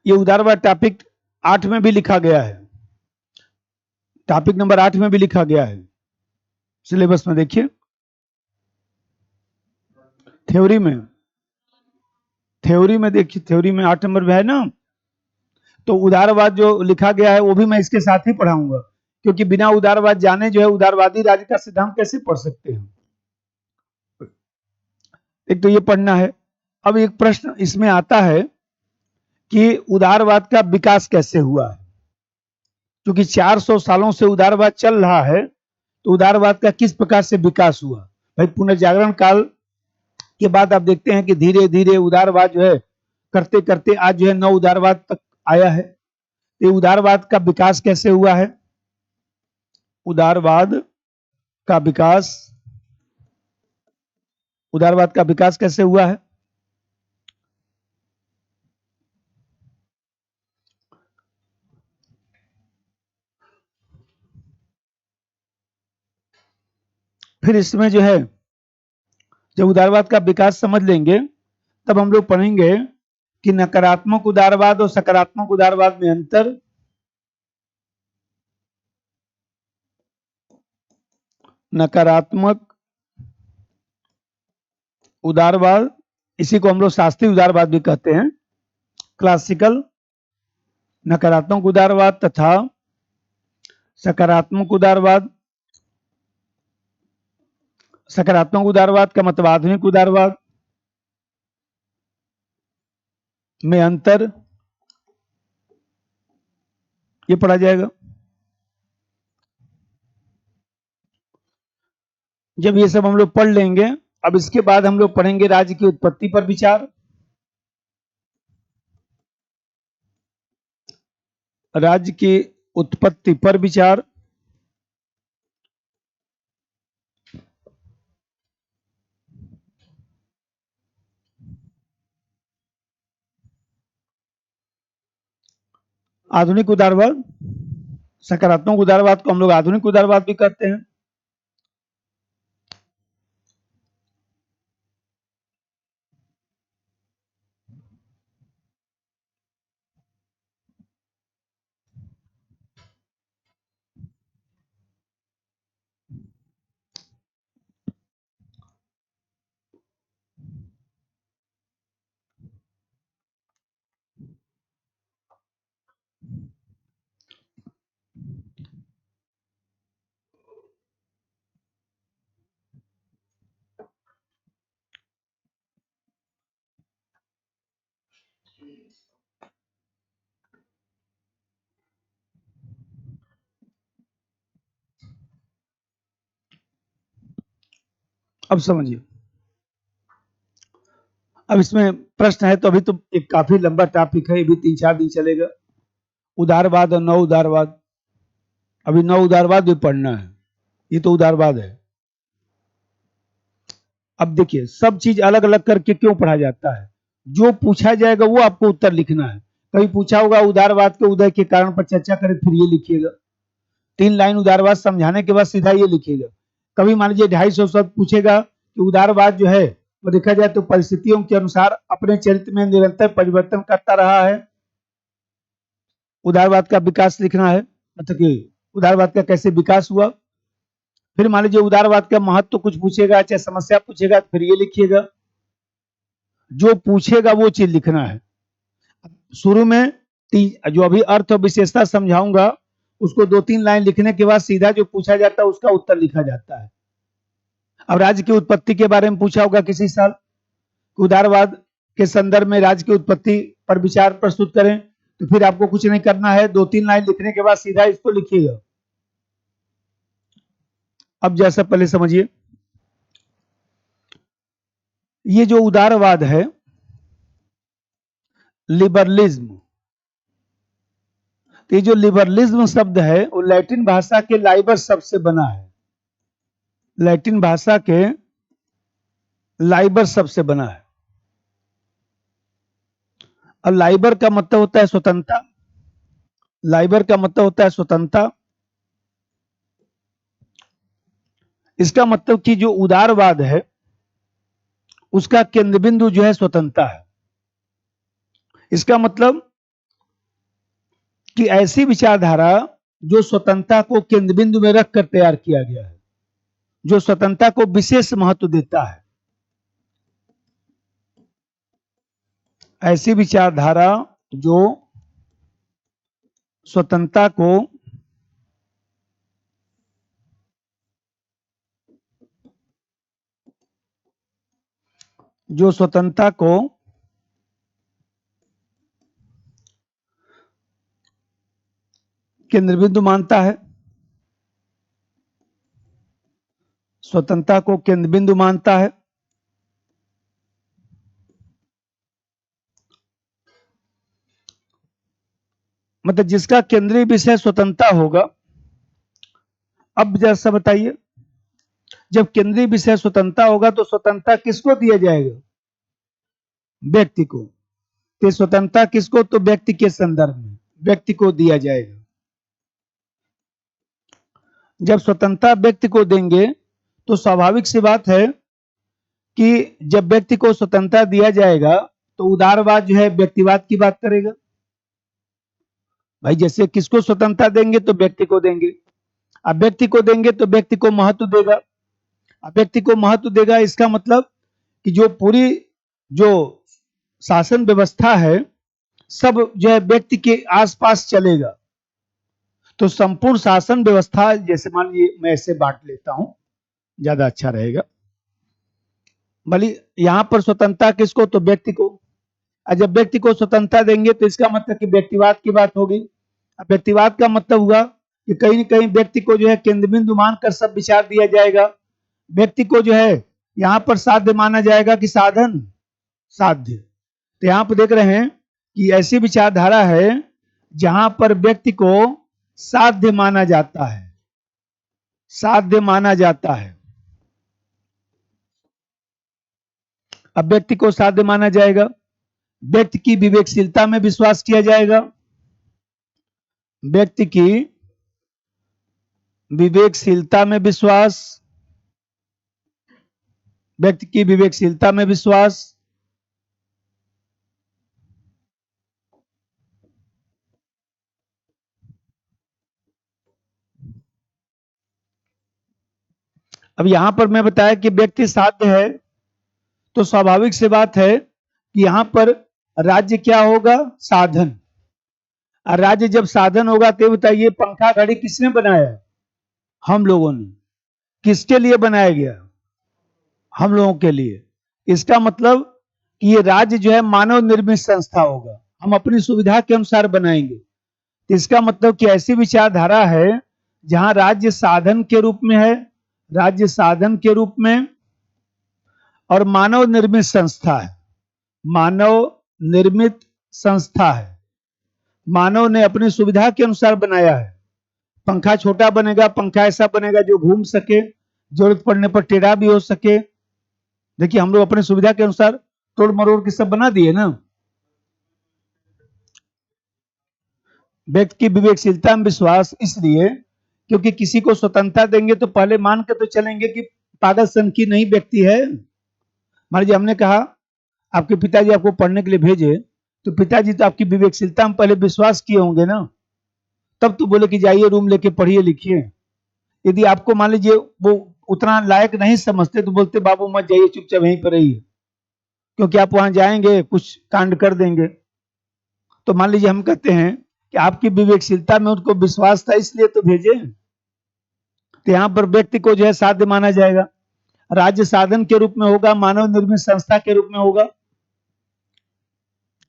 ये उदारवाद टॉपिक 8 में भी लिखा गया है, टॉपिक नंबर 8 में भी लिखा गया है सिलेबस में। देखिए थ्योरी में देखिए, थ्योरी में 8 नंबर में है ना। तो उदारवाद जो लिखा गया है वो भी मैं इसके साथ ही पढ़ाऊंगा, क्योंकि बिना उदारवाद जाने जो है उदारवादी राज्य का सिद्धांत कैसे पढ़ सकते हैं। एक तो ये पढ़ना है। अब एक प्रश्न इसमें आता है कि उदारवाद का विकास कैसे हुआ है, क्योंकि 400 सालों से उदारवाद चल रहा है, तो उदारवाद का किस प्रकार से विकास हुआ। भाई पुनर्जागरण काल के बाद आप देखते हैं कि धीरे धीरे उदारवाद जो है करते करते आज जो है नव उदारवाद तक आया है। ये उदारवाद का विकास कैसे हुआ है, उदारवाद का विकास कैसे हुआ है। फिर इसमें जो है जब उदारवाद का विकास समझ लेंगे तब हम लोग पढ़ेंगे कि नकारात्मक उदारवाद और सकारात्मक उदारवाद में अंतर, नकारात्मक उदारवाद, इसी को हम लोग शास्त्रीय उदारवाद भी कहते हैं, क्लासिकल नकारात्मक उदारवाद तथा सकारात्मक उदारवाद। सकारात्मक उदारवाद का मतलब आधुनिक उदारवाद में अंतर, ये पढ़ा जाएगा। जब ये सब हम लोग पढ़ लेंगे, अब इसके बाद हम लोग पढ़ेंगे राज्य की उत्पत्ति पर विचार, राज्य की उत्पत्ति पर विचार, आधुनिक उदारवाद, सकारात्मक उदारवाद को हम लोग आधुनिक उदारवाद भी कहते हैं। अब समझिए, अब इसमें प्रश्न है तो अभी तो एक काफी लंबा टॉपिक है, ये भी 3-4 दिन चलेगा। उदारवाद और नव उदारवाद, अभी नव उदारवाद भी पढ़ना है, ये तो उदारवाद है। अब देखिए सब चीज अलग अलग करके क्यों पढ़ा जाता है, जो पूछा जाएगा वो आपको उत्तर लिखना है। कभी पूछा होगा उदारवाद के उदय के कारण पर चर्चा करें, फिर ये लिखिएगा। 3 लाइन उदारवाद समझाने के बाद सीधा ये लिखिएगा। कभी मान लीजिए 250 शब्द पूछेगा कि उदारवाद जो है वो देखा जाए तो परिस्थितियों के अनुसार अपने चरित्र में निरंतर परिवर्तन करता रहा है। उदारवाद का विकास लिखना है, मतलब कि उदारवाद का कैसे विकास हुआ। फिर मान लीजिए उदारवाद का महत्व कुछ पूछेगा, चाहे समस्या पूछेगा, फिर ये लिखिएगा। जो पूछेगा वो चीज लिखना है। शुरू में जो अभी अर्थ और विशेषता समझाऊंगा उसको 2-3 लाइन लिखने के बाद सीधा जो पूछा जाता है उसका उत्तर लिखा जाता है। अब राज्य की उत्पत्ति के बारे में पूछा होगा किसी साल, उदारवाद के संदर्भ में राज्य की उत्पत्ति पर विचार प्रस्तुत करें, तो फिर आपको कुछ नहीं करना है, 2-3 लाइन लिखने के बाद सीधा इसको लिखिएगा। अब जैसा पहले समझिए, ये जो उदारवाद है, लिबरलिज्म, तो ये जो लिबरलिज्म शब्द है वो लैटिन भाषा के लाइबर शब्द से बना है, लैटिन भाषा के लाइबर शब्द से बना है। और लाइबर का मतलब होता है स्वतंत्रता, लाइबर का मतलब होता है स्वतंत्रता। इसका मतलब कि जो उदारवाद है उसका केंद्र बिंदु जो है स्वतंत्रता है। इसका मतलब कि ऐसी विचारधारा जो स्वतंत्रता को केंद्र बिंदु में रखकर तैयार किया गया है, जो स्वतंत्रता को विशेष महत्व देता है, ऐसी विचारधारा जो स्वतंत्रता को केंद्र बिंदु मानता है, स्वतंत्रता को केंद्र बिंदु मानता है, मतलब जिसका केंद्रीय विषय स्वतंत्रता होगा। अब जैसा बताइए, जब केंद्रीय विषय स्वतंत्रता होगा तो स्वतंत्रता किसको दिया जाएगा? व्यक्ति को। तो स्वतंत्रता किसको? तो व्यक्ति के संदर्भ में व्यक्ति को दिया जाएगा। जब स्वतंत्रता व्यक्ति को देंगे तो स्वाभाविक सी बात है कि जब व्यक्ति को स्वतंत्रता दिया जाएगा तो उदारवाद जो है व्यक्तिवाद की बात करेगा। भाई जैसे किसको स्वतंत्रता देंगे तो व्यक्ति को देंगे, अब व्यक्ति को देंगे तो व्यक्ति को महत्व देगा, अब व्यक्ति को महत्व देगा इसका मतलब कि जो पूरी जो शासन व्यवस्था है सब जो है व्यक्ति के आसपास चलेगा। तो संपूर्ण शासन व्यवस्था, जैसे मान लीजिए मैं ऐसे बांट लेता हूं, ज्यादा अच्छा रहेगा। भले यहां पर स्वतंत्रता किसको? तो व्यक्ति को। और जब व्यक्ति को स्वतंत्रता देंगे तो इसका मतलब कि व्यक्तिवाद की बात होगी। अब व्यक्तिवाद का मतलब हुआ कि कहीं न कहीं व्यक्ति को जो है केंद्र बिंदु मानकर सब विचार दिया जाएगा। व्यक्ति को जो है यहाँ पर साध्य माना जाएगा कि साधन? साध्य। तो यहाँ पर देख रहे हैं कि ऐसी विचारधारा है जहां पर व्यक्ति को साध्य माना जाता है, साध्य माना जाता है। अब व्यक्ति को साध्य माना जाएगा, व्यक्ति की विवेकशीलता में विश्वास किया जाएगा, व्यक्ति की विवेकशीलता में विश्वास, व्यक्ति की विवेकशीलता में विश्वास, अब यहां पर मैं बताया कि व्यक्ति साध्य है तो स्वाभाविक सी बात है कि यहां पर राज्य क्या होगा? साधन। और राज्य जब साधन होगा तो बताइए पंखा घड़ी किसने बनाया? हम लोगों ने। किसके लिए बनाया गया? हम लोगों के लिए। इसका मतलब कि ये राज्य जो है मानव निर्मित संस्था होगा, हम अपनी सुविधा के अनुसार बनाएंगे। इसका मतलब कि ऐसी विचारधारा है जहां राज्य साधन के रूप में है, राज्य साधन के रूप में, और मानव निर्मित संस्था है, मानव निर्मित संस्था है, मानव ने अपनी सुविधा के अनुसार बनाया है। पंखा छोटा बनेगा, पंखा ऐसा बनेगा जो घूम सके, जरूरत पड़ने पर टेढ़ा भी हो सके। देखिए हम लोग अपनी सुविधा के अनुसार तोड़ मरोड़ के सब बना दिए ना। व्यक्ति की विवेकशीलता में विश्वास इसलिए क्योंकि किसी को स्वतंत्रता देंगे तो पहले मान के तो चलेंगे कि पागल सन की नहीं व्यक्ति है। मान लीजिए हमने कहा आपके पिताजी आपको पढ़ने के लिए भेजे, तो पिताजी तो आपकी विवेकशीलता में पहले विश्वास किए होंगे ना, तब तो बोले कि जाइए रूम लेके पढ़िए लिखिए। यदि आपको मान लीजिए वो उतना लायक नहीं समझते तो बोलते बाबू मत जाइए, चुपचाप वहीं पर रहिए, क्योंकि आप वहां जाएंगे कुछ कांड कर देंगे। तो मान लीजिए हम कहते हैं कि आपकी विवेकशीलता में उनको विश्वास था इसलिए तो भेजे। तो यहाँ पर व्यक्ति को जो है साध्य माना जाएगा, राज्य साधन के रूप में होगा, मानव निर्मित संस्था के रूप में होगा।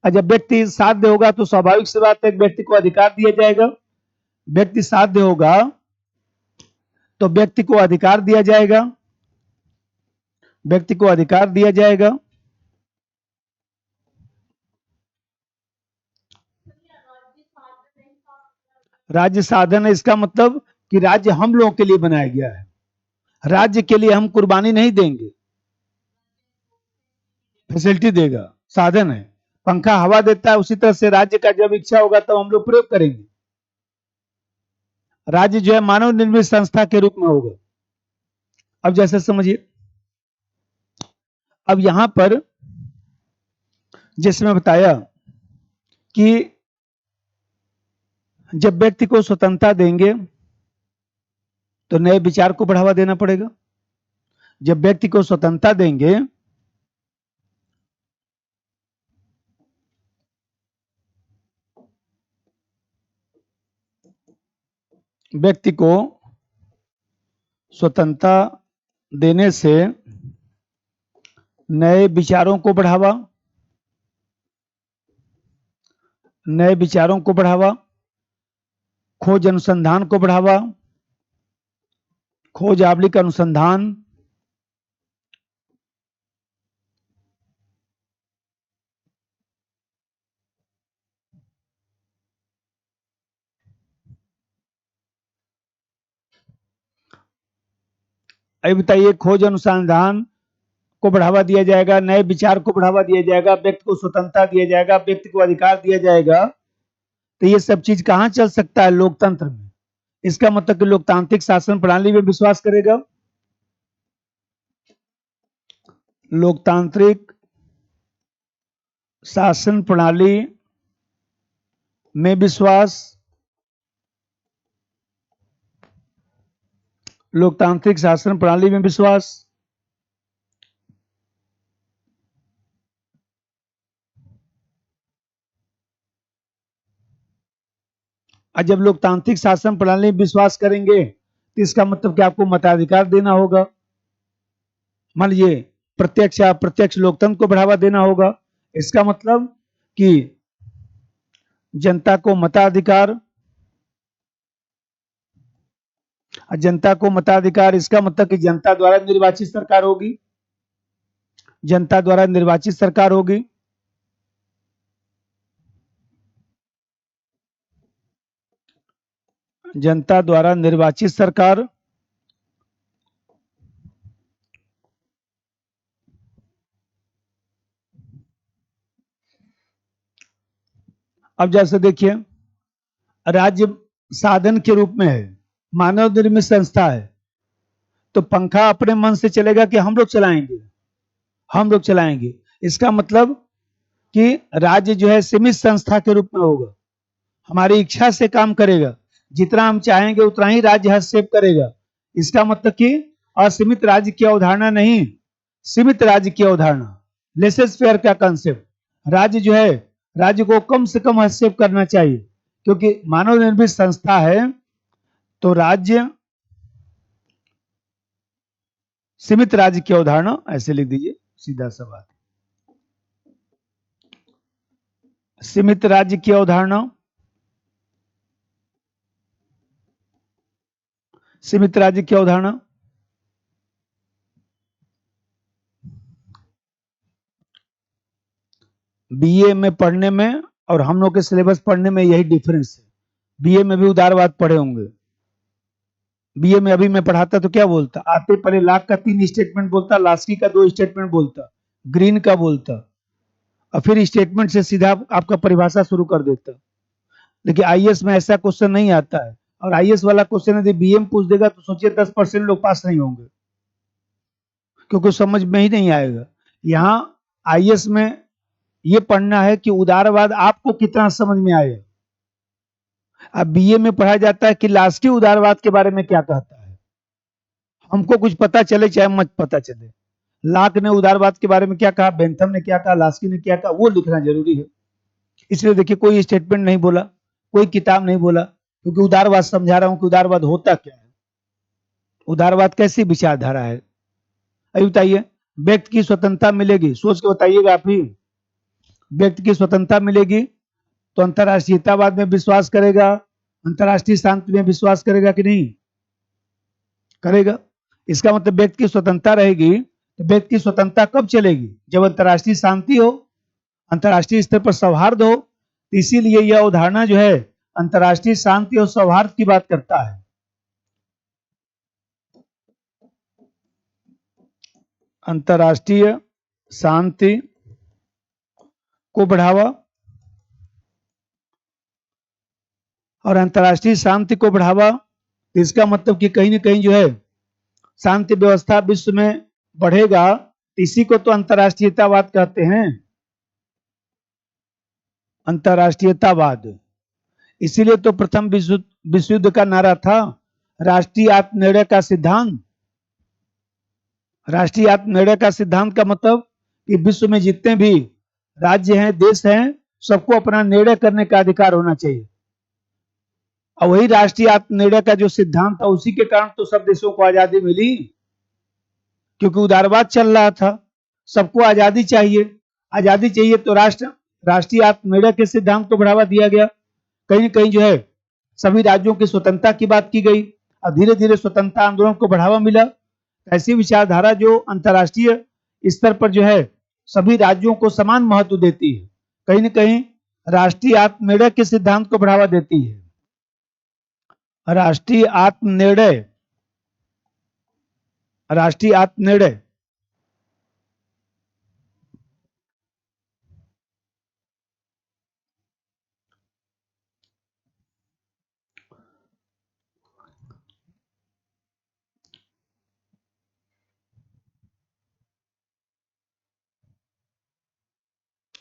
और जब व्यक्ति साध्य होगा तो स्वाभाविक सी बात है व्यक्ति को अधिकार दिया जाएगा। व्यक्ति साध्य होगा तो व्यक्ति को अधिकार दिया जाएगा, व्यक्ति को अधिकार दिया जाएगा। राज्य साधन है इसका मतलब कि राज्य हम लोगों के लिए बनाया गया है, राज्य के लिए हम कुर्बानी नहीं देंगे, फैसिलिटी देगा, साधन है। पंखा हवा देता है, उसी तरह से राज्य का जब इच्छा होगा तब तो हम लोग प्रयोग करेंगे। राज्य जो है मानव निर्मित संस्था के रूप में होगा। अब जैसे समझिए, अब यहां पर जैसे मैं बताया कि जब व्यक्ति को स्वतंत्रता देंगे तो नए विचार को बढ़ावा देना पड़ेगा। जब व्यक्ति को स्वतंत्रता देंगे व्यक्ति को स्वतंत्रता देने से नए विचारों को बढ़ावा, नए विचारों को बढ़ावा, खोज अनुसंधान को बढ़ावा, खोज आबलिक अनुसंधान, अभी बताइए, खोज अनुसंधान को बढ़ावा दिया जाएगा, नए विचार को बढ़ावा दिया जाएगा, व्यक्ति को स्वतंत्रता दिया जाएगा, व्यक्ति को अधिकार दिया जाएगा, तो ये सब चीज कहां चल सकता है? लोकतंत्र में। इसका मतलब कि लोकतांत्रिक शासन प्रणाली में विश्वास करेगा, लोकतांत्रिक शासन प्रणाली में विश्वास, लोकतांत्रिक शासन प्रणाली में विश्वास। और जब लोकतांत्रिक शासन प्रणाली में विश्वास करेंगे तो इसका मतलब कि आपको मताधिकार देना होगा। मान लीजिए प्रत्यक्ष या अप्रत्यक्ष लोकतंत्र को बढ़ावा देना होगा। इसका मतलब कि जनता को मताधिकार, जनता को मताधिकार, इसका मतलब कि जनता द्वारा निर्वाचित सरकार होगी, जनता द्वारा निर्वाचित सरकार होगी। जनता द्वारा निर्वाचित सरकार। अब जैसे देखिए, राज्य साधन के रूप में है, मानव निर्मित संस्था है, तो पंखा अपने मन से चलेगा कि हम लोग चलाएंगे? हम लोग चलाएंगे। इसका मतलब कि राज्य जो है सीमित संस्था के रूप में होगा, हमारी इच्छा से काम करेगा, जितना हम चाहेंगे उतना ही राज्य हस्तक्षेप करेगा। इसका मतलब कि असीमित राज्य की अवधारणा नहीं, सीमित राज्य की अवधारणा, लेसेस फेयर का कंसेप्ट। राज्य जो है, राज्य को कम से कम हस्तक्षेप करना चाहिए, क्योंकि मानव निर्मित संस्था है, तो राज्य सीमित राज्य की अवधारणा, ऐसे लिख दीजिए, सीधा सा बात। सीमित राज्य की अवधारणा, सीमित राज्य की अवधारणा। बीए में पढ़ने में और हम लोग के सिलेबस पढ़ने में यही डिफरेंस है। बीए में भी उदारवाद पढ़े होंगे। बीए में अभी मैं पढ़ाता तो क्या बोलता, आते पहले लाख का 3 स्टेटमेंट बोलता, लास्की का 2 स्टेटमेंट बोलता, ग्रीन का बोलता, और फिर स्टेटमेंट से सीधा आपका परिभाषा शुरू कर देता। लेकिन आईएएस में ऐसा क्वेश्चन नहीं आता है, और आईएएस वाला क्वेश्चन यदि बीए में पूछ देगा तो सोचिए 10% लोग पास नहीं होंगे, क्योंकि समझ में ही नहीं आएगा। यहाँ आईएएस में ये पढ़ना है कि उदारवाद आपको कितना समझ में आए। अब बीए में पढ़ाया जाता है कि लास्की उदारवाद के बारे में क्या कहता है, हमको कुछ पता चले चाहे मत पता चले। लाक ने उदारवाद के बारे में क्या कहा, बेंथम ने क्या कहा, लास्की ने क्या कहा, वो लिखना जरूरी है। इसलिए देखिए, कोई स्टेटमेंट नहीं बोला, कोई किताब नहीं बोला, क्योंकि उदारवाद समझा रहा हूं कि उदारवाद होता क्या है, उदारवाद कैसी विचारधारा है। अभी बताइए, व्यक्ति की स्वतंत्रता मिलेगी, सोच के बताइएगा आप ही। व्यक्ति की स्वतंत्रता मिलेगी तो अंतर्राष्ट्रीयतावाद में विश्वास करेगा, अंतर्राष्ट्रीय शांति में विश्वास करेगा कि नहीं करेगा? इसका मतलब व्यक्ति की स्वतंत्रता रहेगी तो व्यक्ति की स्वतंत्रता कब चलेगी? जब अंतर्राष्ट्रीय शांति हो, अंतर्राष्ट्रीय स्तर पर सौहार्द हो। तो इसीलिए यह अवधारणा जो है अंतर्राष्ट्रीय शांति और सौहार्द की बात करता है। अंतर्राष्ट्रीय शांति को बढ़ावा, और अंतर्राष्ट्रीय शांति को बढ़ावा, तो इसका मतलब कि कहीं ना कहीं जो है शांति व्यवस्था विश्व में बढ़ेगा, इसी को तो अंतर्राष्ट्रीयतावाद कहते हैं। अंतर्राष्ट्रीयतावाद, इसीलिए तो प्रथम विश्व युद्ध का नारा था राष्ट्रीय आत्मनिर्णय का सिद्धांत। राष्ट्रीय आत्मनिर्णय का सिद्धांत का मतलब कि विश्व में जितने भी राज्य हैं, देश हैं, सबको अपना निर्णय करने का अधिकार होना चाहिए। और वही राष्ट्रीय आत्मनिर्णय का जो सिद्धांत था, उसी के कारण तो सब देशों को आजादी मिली, क्योंकि उदारवाद चल रहा था। सबको आजादी चाहिए, आजादी चाहिए तो राष्ट्रीय आत्मनिर्णय के सिद्धांत को बढ़ावा दिया गया। कहीं न कहीं जो है सभी राज्यों की स्वतंत्रता की बात की गई और धीरे धीरे स्वतंत्रता आंदोलन को बढ़ावा मिला। ऐसी विचारधारा जो अंतर्राष्ट्रीय स्तर पर जो है सभी राज्यों को समान महत्व देती है, कहीं न कहीं राष्ट्रीय आत्मनिर्णय के सिद्धांत को बढ़ावा देती है। राष्ट्रीय आत्मनिर्णय, राष्ट्रीय आत्मनिर्णय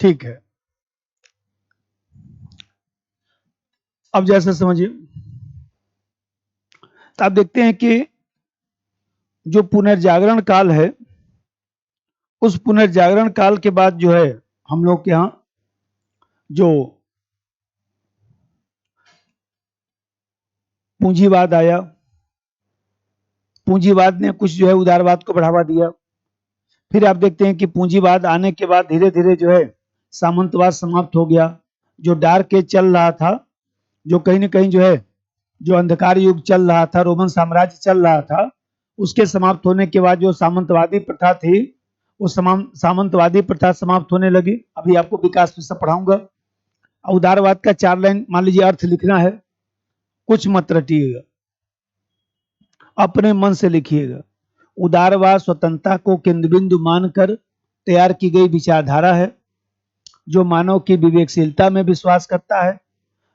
ठीक है। अब जैसे समझिए, तो आप देखते हैं कि जो पुनर्जागरण काल है, उस पुनर्जागरण काल के बाद जो है हम लोग के यहाँ जो पूंजीवाद आया, पूंजीवाद ने कुछ जो है उदारवाद को बढ़ावा दिया। फिर आप देखते हैं कि पूंजीवाद आने के बाद धीरे धीरे जो है सामंतवाद समाप्त हो गया। जो डार्क एज चल रहा था, जो कहीं ना कहीं जो है जो अंधकार युग चल रहा था, रोमन साम्राज्य चल रहा था, उसके समाप्त होने के बाद जो सामंतवादी प्रथा थी, वो सामंतवादी प्रथा समाप्त होने लगी। अभी आपको विकास में सब पढ़ाऊंगा। उदारवाद का 4 लाइन मान लीजिए अर्थ लिखना है, कुछ मत रटिएगा, अपने मन से लिखिएगा। उदारवाद स्वतंत्रता को केंद्र बिंदु मानकर तैयार की गई विचारधारा है, जो मानव की विवेकशीलता में विश्वास करता है,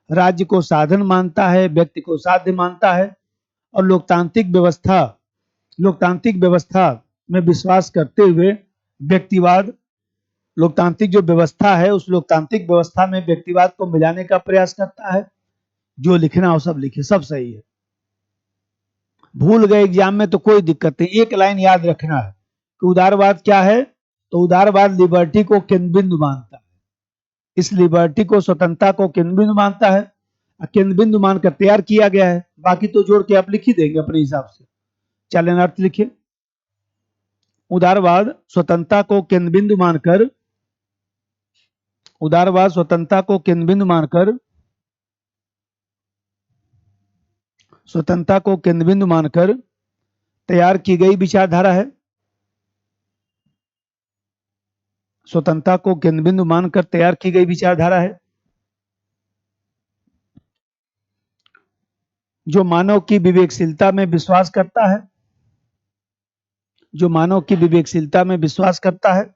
राज्य को साधन मानता है, व्यक्ति को साध्य मानता है और लोकतांत्रिक व्यवस्था में विश्वास करते हुए व्यक्तिवाद, लोकतांत्रिक जो व्यवस्था है उस लोकतांत्रिक व्यवस्था में व्यक्तिवाद को मिलाने का प्रयास करता है। जो लिखना हो सब लिखे, सब सही है। भूल गए एग्जाम में तो कोई दिक्कत नहीं, एक लाइन याद रखना है कि उदारवाद क्या है। तो उदारवाद लिबर्टी को केंद्र बिंदु मानता है, इस लिबर्टी को, स्वतंत्रता को केंद्र बिंदु मानता है, केंद्र बिंदु मानकर तैयार किया गया है। बाकी तो जोड़ के आप लिख ही देंगे अपने हिसाब से। चलें अर्थ लिखिए। उदारवाद स्वतंत्रता को केंद्र बिंदु मानकर, उदारवाद स्वतंत्रता को केंद्र बिंदु मानकर, स्वतंत्रता को केंद्र बिंदु मानकर तैयार की गई विचारधारा है। स्वतंत्रता को केंद्र बिंदु मानकर तैयार की गई विचारधारा है, जो मानव की विवेकशीलता में विश्वास करता है, जो मानव की विवेकशीलता में विश्वास करता है,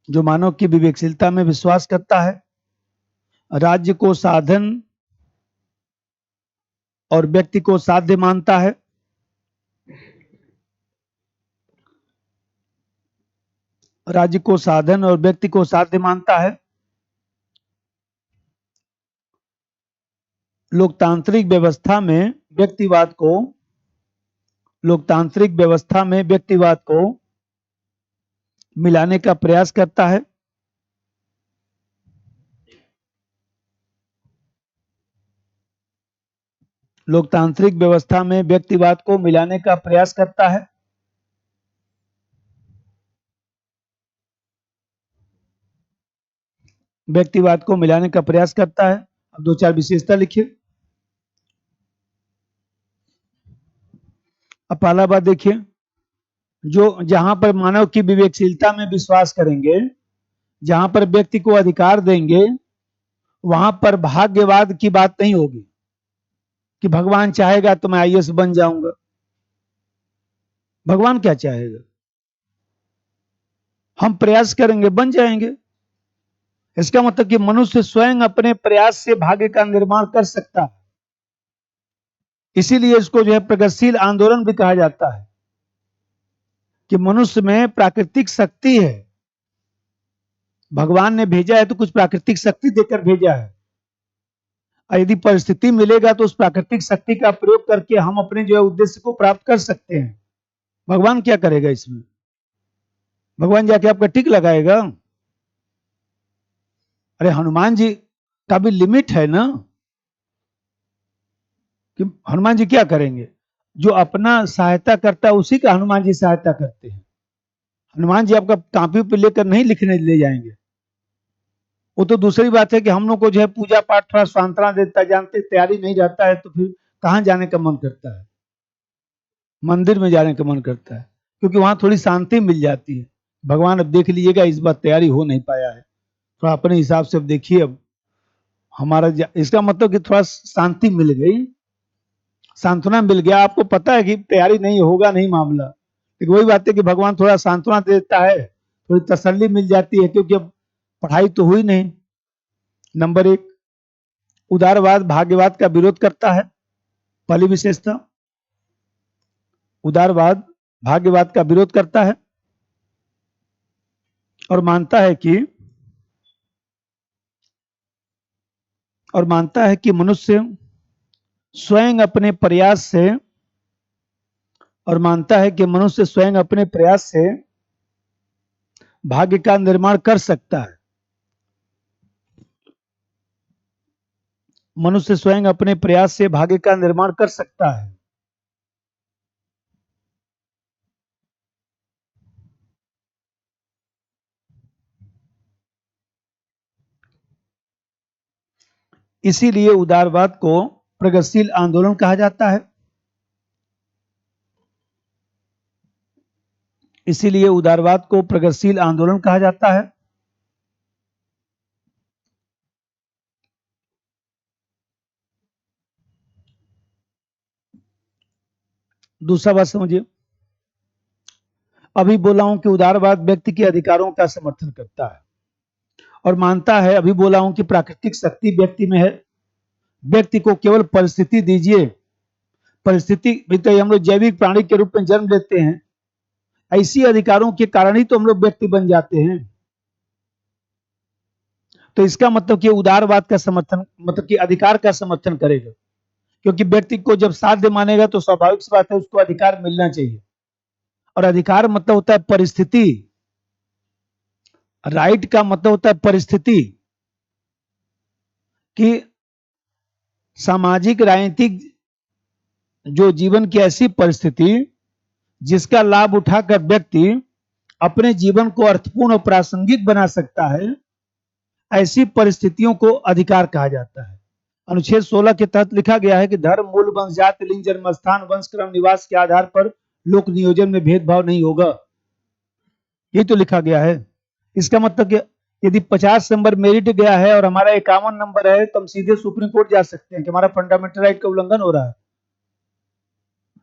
जो मानव की विवेकशीलता में विश्वास करता है, राज्य को साधन और व्यक्ति को साध्य मानता है, राज्य को साधन और व्यक्ति को साध्य मानता है, लोकतांत्रिक व्यवस्था में व्यक्तिवाद को, लोकतांत्रिक व्यवस्था में व्यक्तिवाद को मिलाने का प्रयास करता है, लोकतांत्रिक व्यवस्था में व्यक्तिवाद को मिलाने का प्रयास करता है, व्यक्तिवाद को मिलाने का प्रयास करता है। अब 2-4 विशेषता लिखिए। अब पहला बात देखिए, जो जहां पर मानव की विवेकशीलता में विश्वास करेंगे, जहां पर व्यक्ति को अधिकार देंगे, वहां पर भाग्यवाद की बात नहीं होगी कि भगवान चाहेगा तो मैं आईएएस बन जाऊंगा। भगवान क्या चाहेगा? हम प्रयास करेंगे बन जाएंगे। इसका मतलब कि मनुष्य स्वयं अपने प्रयास से भाग्य का निर्माण कर सकता है। इसीलिए इसको जो है प्रगतिशील आंदोलन भी कहा जाता है, कि मनुष्य में प्राकृतिक शक्ति है भगवान ने भेजा है तो कुछ प्राकृतिक शक्ति देकर भेजा है, और यदि परिस्थिति मिलेगा तो उस प्राकृतिक शक्ति का प्रयोग करके हम अपने जो है उद्देश्य को प्राप्त कर सकते हैं। भगवान क्या करेगा इसमें? भगवान जाके आपका टिक लगाएगा? अरे हनुमान जी का भी लिमिट है ना, कि हनुमान जी क्या करेंगे? जो अपना सहायता करता है उसी का हनुमान जी सहायता करते हैं। हनुमान जी आपका कॉपी पे लेकर नहीं लिखने ले जाएंगे। वो तो दूसरी बात है कि हम लोग को जो है पूजा पाठ थोड़ा सांत्वना देता, जानते तैयारी नहीं रहता है तो फिर कहाँ जाने का मन करता है? मंदिर में जाने का मन करता है, क्योंकि वहां थोड़ी शांति मिल जाती है। भगवान अब देख लीजिएगा इस बार तैयारी हो नहीं पाया है, थोड़ा अपने हिसाब से अब देखिए। अब हमारा इसका मतलब कि थोड़ा शांति मिल गई, सांत्वना मिल गया। आपको पता है कि तैयारी नहीं होगा, नहीं मामला, लेकिन वही बात है कि भगवान थोड़ा सांत्वना देता है, थोड़ी तसल्ली मिल जाती है, क्योंकि अब पढ़ाई तो हुई नहीं। नंबर एक, उदारवाद भाग्यवाद का विरोध करता है। पहली विशेषता, उदारवाद भाग्यवाद का विरोध करता है और मानता है कि मनुष्य स्वयं अपने प्रयास से भाग्य का निर्माण कर सकता है। मनुष्य स्वयं अपने प्रयास से भाग्य का निर्माण कर सकता है। इसीलिए उदारवाद को प्रगतिशील आंदोलन कहा जाता है। इसीलिए उदारवाद को प्रगतिशील आंदोलन कहा जाता है। दूसरा बात समझिए, अभी बोला हूं कि उदारवाद व्यक्ति के अधिकारों का समर्थन करता है और मानता है, अभी बोला हूं कि प्राकृतिक शक्ति व्यक्ति में है, व्यक्ति को केवल परिस्थिति दीजिए। परिस्थिति भी तो हम लोग जैविक प्राणी के रूप में जन्म लेते हैं, ऐसी अधिकारों के कारण ही तो हम लोग व्यक्ति बन जाते हैं। तो इसका मतलब कि उदारवाद का समर्थन, मतलब कि अधिकार का समर्थन करेगा, क्योंकि व्यक्ति को जब साध्य मानेगा तो स्वाभाविक सी बात है उसको अधिकार मिलना चाहिए। और अधिकार मतलब होता है परिस्थिति, राइट का मतलब होता है परिस्थिति, कि सामाजिक राजनीतिक जो जीवन की ऐसी परिस्थिति जिसका लाभ उठाकर व्यक्ति अपने जीवन को अर्थपूर्ण और प्रासंगिक बना सकता है, ऐसी परिस्थितियों को अधिकार कहा जाता है। अनुच्छेद 16 के तहत लिखा गया है कि धर्म, मूल, वंश, जाति, लिंग, जन्म स्थान, वंश क्रम, निवास के आधार पर लोक नियोजन में भेदभाव नहीं होगा। ये तो लिखा गया है। इसका मतलब कि यदि 50 नंबर मेरिट गया है और हमारा 51 नंबर है तो हम सीधे सुप्रीम कोर्ट जा सकते हैं कि हमारा फंडामेंटल राइट का उल्लंघन हो रहा है।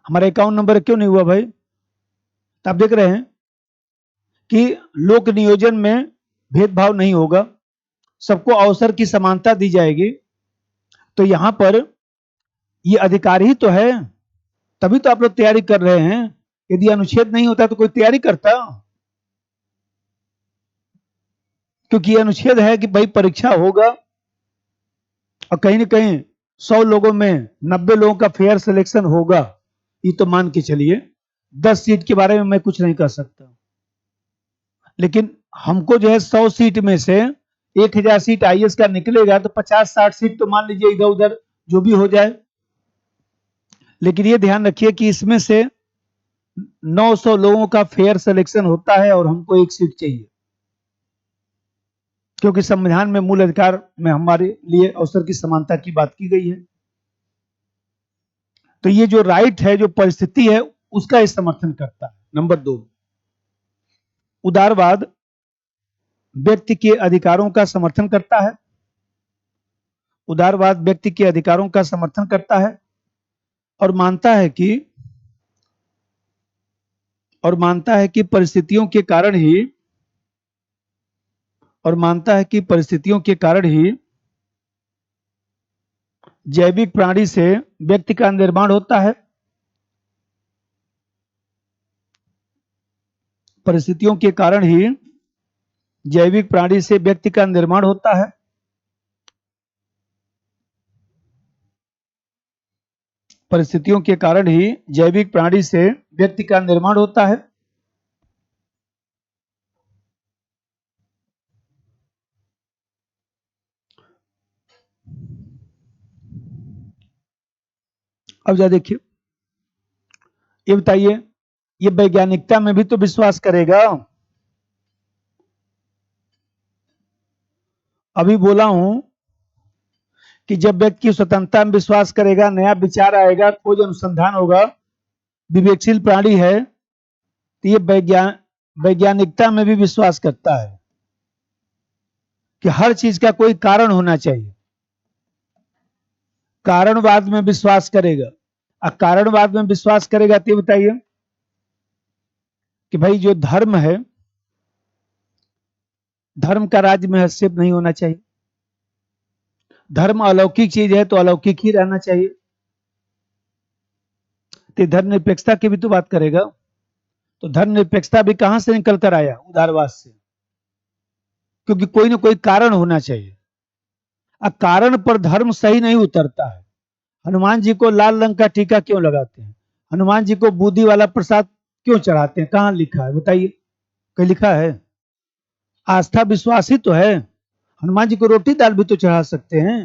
हमारा 51 नंबर क्यों नहीं हुआ भाई? तो आप देख रहे हैं कि लोक नियोजन में भेदभाव नहीं होगा, सबको अवसर की समानता दी जाएगी। तो यहां पर ये अधिकार ही तो है, तभी तो आप लोग तैयारी कर रहे हैं। यदि अनुच्छेद नहीं होता तो कोई तैयारी करता? क्योंकि ये अनुच्छेद है कि भाई परीक्षा होगा और कहीं ना कहीं 100 लोगों में 90 लोगों का फेयर सिलेक्शन होगा, ये तो मान के चलिए। 10 सीट के बारे में मैं कुछ नहीं कर सकता, लेकिन हमको जो है 100 सीट में से 1000 सीट आईएएस का निकलेगा तो 50-60 सीट तो मान लीजिए इधर उधर जो भी हो जाए। लेकिन ये ध्यान रखिए कि इसमें से 900 लोगों का फेयर सिलेक्शन होता है और हमको 1 सीट चाहिए, क्योंकि संविधान में मूल अधिकार में हमारे लिए अवसर की समानता की बात की गई है। तो ये जो राइट है, जो परिस्थिति है, उसका समर्थन करता है। नंबर 2, उदारवाद व्यक्ति के अधिकारों का समर्थन करता है। उदारवाद व्यक्ति के अधिकारों का समर्थन करता है और मानता है कि परिस्थितियों के कारण ही जैविक प्राणी से व्यक्ति का निर्माण होता है। परिस्थितियों के कारण ही जैविक प्राणी से व्यक्ति का निर्माण होता है। परिस्थितियों के कारण ही जैविक प्राणी से व्यक्ति का निर्माण होता है। अब जरा देखिए, ये बताइए, ये वैज्ञानिकता में भी तो विश्वास करेगा। अभी बोला हूं कि जब व्यक्ति स्वतंत्रता में विश्वास करेगा, नया विचार आएगा, खोज अनुसंधान होगा, विवेकशील प्राणी है, तो ये वैज्ञानिकता में भी विश्वास करता है कि हर चीज का कोई कारण होना चाहिए। कारणवाद में विश्वास करेगा। अब कारणवाद में विश्वास करेगा तो ये बताइए कि भाई जो धर्म है, धर्म का राज्य में हस्तक्षेप नहीं होना चाहिए। धर्म अलौकिक चीज है तो अलौकिक ही रहना चाहिए। तो धर्मनिरपेक्षता की भी तो बात करेगा। तो धर्मनिरपेक्षता भी कहां से निकल कर आया? उदारवाद से। क्योंकि कोई ना कोई कारण होना चाहिए। अब कारण पर धर्म सही नहीं उतरता है। हनुमान जी को लाल रंग का टीका क्यों लगाते हैं? हनुमान जी को बूंदी वाला प्रसाद क्यों चढ़ाते हैं? कहां लिखा है बताइए? कहीं लिखा है? आस्था विश्वास ही तो है। हनुमान जी को रोटी दाल भी तो चढ़ा सकते हैं।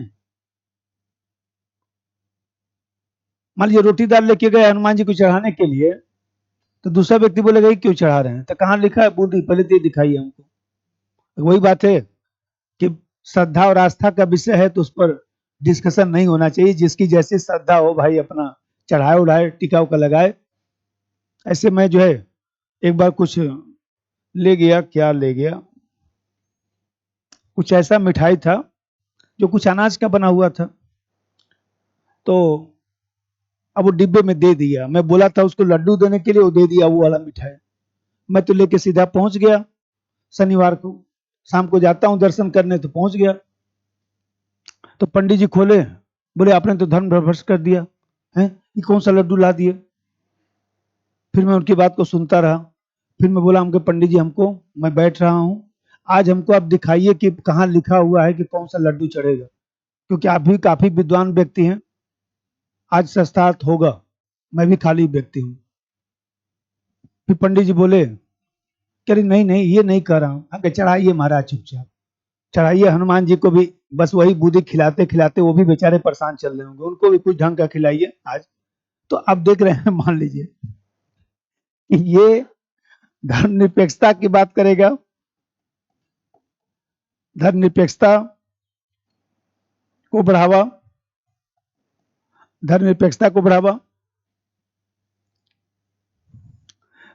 मान लीजिए रोटी दाल लेके गए हनुमान जी को चढ़ाने के लिए, तो दूसरा व्यक्ति बोलेगा ये क्यों चढ़ा रहे हैं? तो कहां लिखा है बूंदी? पहले तो ये दिखाइए हमको। वही बात है कि श्रद्धा और आस्था का विषय है तो उस पर डिस्कशन नहीं होना चाहिए। जिसकी जैसी श्रद्धा हो भाई अपना चढ़ाए उड़ाए, टीका उका लगाए। ऐसे मैं जो है एक बार कुछ ले गया, क्या ले गया, कुछ ऐसा मिठाई था जो कुछ अनाज का बना हुआ था, तो अब वो डिब्बे में दे दिया। मैं बोला था उसको लड्डू देने के लिए, वो दे दिया वो वाला मिठाई। मैं तो लेके सीधा पहुंच गया। शनिवार को शाम को जाता हूं दर्शन करने, तो पहुंच गया। तो पंडित जी खोले, बोले आपने तो धर्म भ्रष्ट कर दिया है, ये कौन सा लड्डू ला दिए? फिर मैं उनकी बात को सुनता रहा। फिर मैं बोला हमको पंडित जी, हमको, मैं बैठ रहा हूं, आज हमको आप दिखाइए कि कहाँ लिखा हुआ है कि कौन सा लड्डू चढ़ेगा, क्योंकि आप भी काफी विद्वान व्यक्ति हैं, आज शास्त्रार्थ होगा, मैं भी खाली व्यक्ति हूँ। फिर पंडित जी बोले कह रही नहीं नहीं ये नहीं कर रहा हूँ। आगे चढ़ाइए महाराज, चुपचाप चढ़ाइए। हनुमान जी को भी बस वही बूंदी खिलाते खिलाते वो भी बेचारे परेशान चल रहे होंगे, उनको भी कुछ ढंग का खिलाइए आज। तो अब देख रहे हैं, मान लीजिए कि ये धर्मनिरपेक्षता की बात करेगा, धर्मनिरपेक्षता को बढ़ावा, धर्मनिरपेक्षता को बढ़ावा।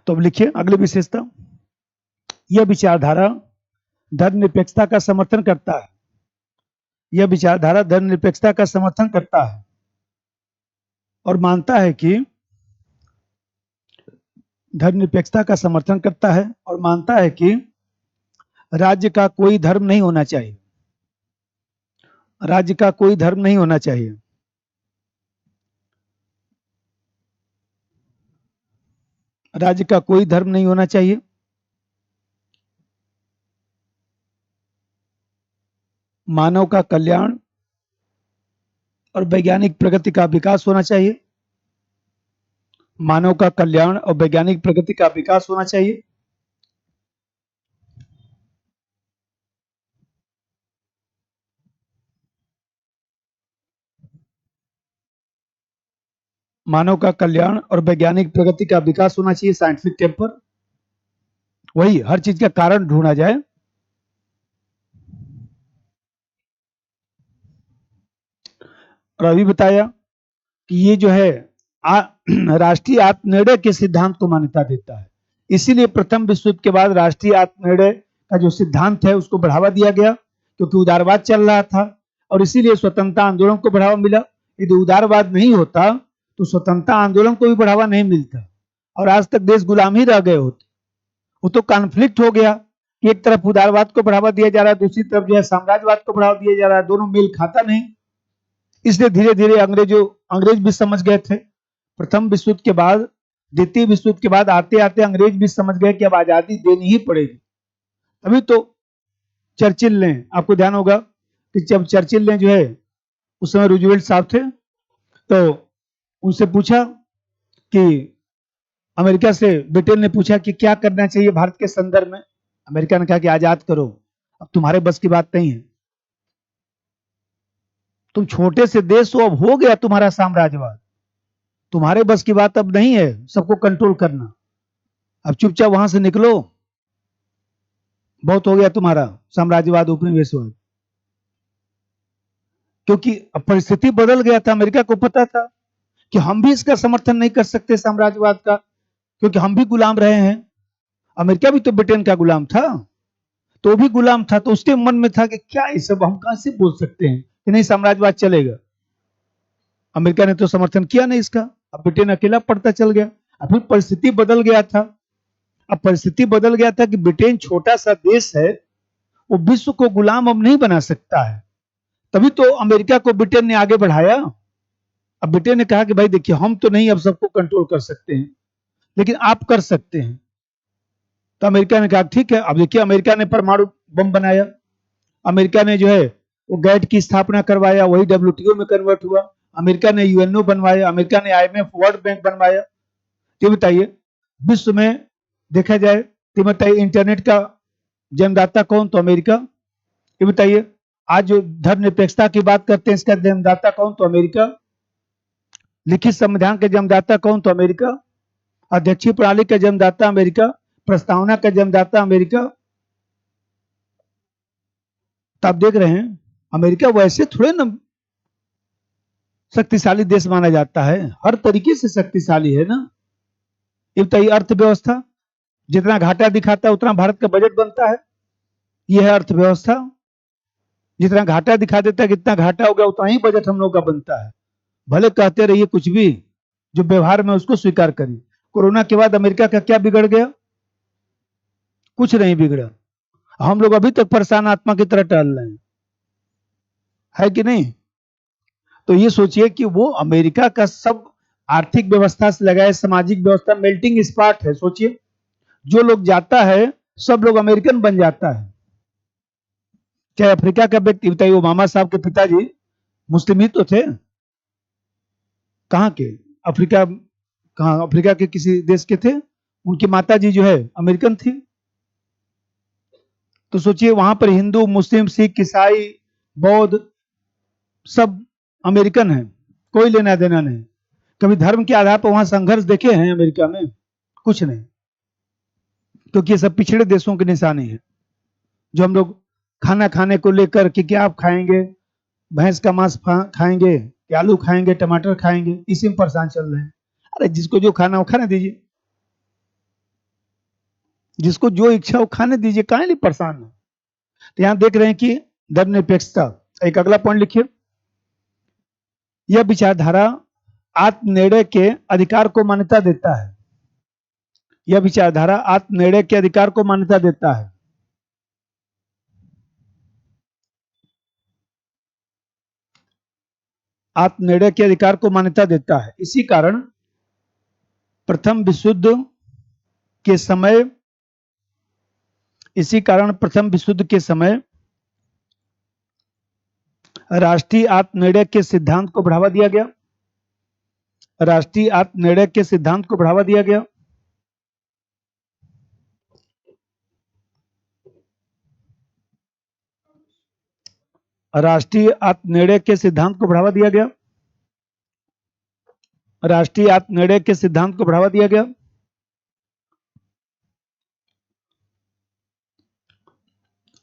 तो अब लिखिए अगली विशेषता, यह विचारधारा धर्मनिरपेक्षता का समर्थन करता है। यह विचारधारा धर्मनिरपेक्षता का समर्थन करता है और मानता है कि धर्मनिरपेक्षता का समर्थन करता है और मानता है कि राज्य का कोई धर्म नहीं होना चाहिए। राज्य का कोई धर्म नहीं होना चाहिए। राज्य का कोई धर्म नहीं होना चाहिए। मानव का कल्याण और वैज्ञानिक प्रगति का विकास होना चाहिए। मानव का कल्याण और वैज्ञानिक प्रगति का विकास होना चाहिए। मानव का कल्याण और वैज्ञानिक प्रगति का विकास होना चाहिए। साइंटिफिक टेम्पर, वही हर चीज का कारण ढूंढा जाए। और अभी बताया कि ये जो है राष्ट्रीय आत्मनिर्णय के सिद्धांत को मान्यता देता है। इसीलिए प्रथम विश्व युद्ध के बाद राष्ट्रीय आत्मनिर्णय का जो सिद्धांत है उसको बढ़ावा दिया गया, क्योंकि उदारवाद चल रहा था और इसीलिए स्वतंत्रता आंदोलन को बढ़ावा मिला। यदि उदारवाद नहीं होता तो स्वतंत्रता आंदोलन को भी बढ़ावा नहीं मिलता और आज तक देश गुलाम ही रह गए होते। वो तो कॉन्फ्लिक्ट हो गया कि एक तरफ उदारवाद को बढ़ावा दिया जा रहा है, दूसरी तरफ जो है साम्राज्यवाद को बढ़ावा दिया जा रहा है, दोनों मेल खाता नहीं। इसलिए धीरे धीरे अंग्रेज भी समझ गए थे। प्रथम विश्व युद्ध के बाद, द्वितीय विश्व युद्ध के बाद आते आते अंग्रेज भी समझ गए कि अब आजादी देनी ही पड़ेगी। तभी तो चर्चिल ने, आपको ध्यान होगा कि जब चर्चिल ने जो है उस समय रूजवेल्ट साहब थे, तो उनसे पूछा कि अमेरिका से ब्रिटेन ने पूछा कि क्या करना चाहिए भारत के संदर्भ में। अमेरिका ने कहा कि आजाद करो, अब तुम्हारे बस की बात नहीं है, तुम छोटे से देश हो, अब हो गया तुम्हारा साम्राज्यवाद, तुम्हारे बस की बात अब नहीं है सबको कंट्रोल करना, अब चुपचाप वहां से निकलो, बहुत हो गया तुम्हारा साम्राज्यवाद उपनिवेशवाद। क्योंकि अब परिस्थिति बदल गया था, अमेरिका को पता था कि हम भी इसका समर्थन नहीं कर सकते साम्राज्यवाद का, क्योंकि हम भी गुलाम रहे हैं। अमेरिका भी तो ब्रिटेन का गुलाम था, तो भी गुलाम था, तो उसके मन में था कि क्या ये सब हम कहां से बोल सकते हैं कि नहीं साम्राज्यवाद चलेगा। अमेरिका ने तो समर्थन किया नहीं इसका, अब ब्रिटेन अकेला पड़ता चल गया। अब फिर परिस्थिति बदल गया था, अब परिस्थिति बदल गया था कि ब्रिटेन छोटा सा देश है, वो विश्व को गुलाम अब नहीं बना सकता है, तभी तो अमेरिका को ब्रिटेन ने आगे बढ़ाया। अब ब्रिटेन ने कहा कि भाई देखिए हम तो नहीं अब सबको कंट्रोल कर सकते हैं, लेकिन आप कर सकते हैं। तो अमेरिका ने कहा ठीक है। अब देखिए अमेरिका ने परमाणु बम बनाया, अमेरिका ने जो है वो गैट की स्थापना करवाया, वही डब्ल्यूटीओ में कन्वर्ट हुआ, अमेरिका ने यूएनओ बनवाया, अमेरिका ने आईएमएफ वर्ल्ड बैंक बनवाया। ये बताइए विश्व में देखा जाए तो बताइए इंटरनेट का जन्मदाता कौन, तो अमेरिका। ये बताइए आज जो धर्मनिरपेक्षता की बात करते हैं इसका जन्मदाता कौन, तो अमेरिका। लिखित संविधान के जन्मदाता कौन, तो अमेरिका। अध्यक्षीय प्रणाली का जन्मदाता अमेरिका, प्रस्तावना का जन्मदाता अमेरिका। तो आप देख रहे हैं अमेरिका वैसे थोड़े ना शक्तिशाली देश माना जाता है, हर तरीके से शक्तिशाली है ना। ये बताइए अर्थव्यवस्था, जितना घाटा दिखाता है उतना भारत का बजट बनता है, यह है अर्थव्यवस्था। जितना घाटा दिखा देता है कितना घाटा हो गया उतना ही बजट हम लोग का बनता है, भले कहते रहिए कुछ भी, जो व्यवहार में उसको स्वीकार करिए। कोरोना के बाद अमेरिका का क्या बिगड़ गया, कुछ नहीं बिगड़ा, हम लोग अभी तक परेशान आत्मा की तरह टहल रहे हैं, है कि नहीं। तो ये सोचिए कि वो अमेरिका का सब आर्थिक व्यवस्था से लगाए सामाजिक व्यवस्था मेल्टिंग स्पॉट है। सोचिए जो लोग जाता है सब लोग अमेरिकन बन जाता है, चाहे अफ्रीका का व्यक्ति बताइए। ओबामा साहब के पिताजी मुस्लिम ही तो थे, कहाँ के, अफ्रीका, कहाँ अफ्रीका के किसी देश के थे, उनकी माता जी जो है अमेरिकन थी। तो सोचिए वहां पर हिंदू मुस्लिम सिख ईसाई बौद्ध सब अमेरिकन है, कोई लेना देना नहीं। कभी धर्म के आधार पर वहां संघर्ष देखे हैं अमेरिका में, कुछ नहीं, क्योंकि ये सब पिछड़े देशों की निशानी है। जो हम लोग खाना खाने को लेकर कि क्या आप खाएंगे, भैंस का मांस खाएंगे कि आलू खाएंगे टमाटर खाएंगे, इसी में परेशान चल रहे हैं। अरे जिसको जो खाना हो खाने दीजिए, जिसको जो इच्छा हो खाने दीजिए, काहे लिए परेशान हो। तो यहां देख रहे हैं कि धर्मनिरपेक्षता। एक अगला पॉइंट लिखिए, यह विचारधारा आत्मनिर्णय के अधिकार को मान्यता देता है। यह विचारधारा आत्मनिर्णय के अधिकार को मान्यता देता है। आत्मनिर्णय के अधिकार को मान्यता देता है। इसी कारण प्रथम विश्व युद्ध के समय, इसी कारण प्रथम विश्व युद्ध के समय राष्ट्रीय आत्मनिर्णय के सिद्धांत को बढ़ावा दिया गया। राष्ट्रीय आत्मनिर्णय के सिद्धांत को बढ़ावा दिया गया। राष्ट्रीय आत्मनिर्णय के सिद्धांत को बढ़ावा दिया गया। राष्ट्रीय आत्मनिर्णय के सिद्धांत को बढ़ावा दिया गया।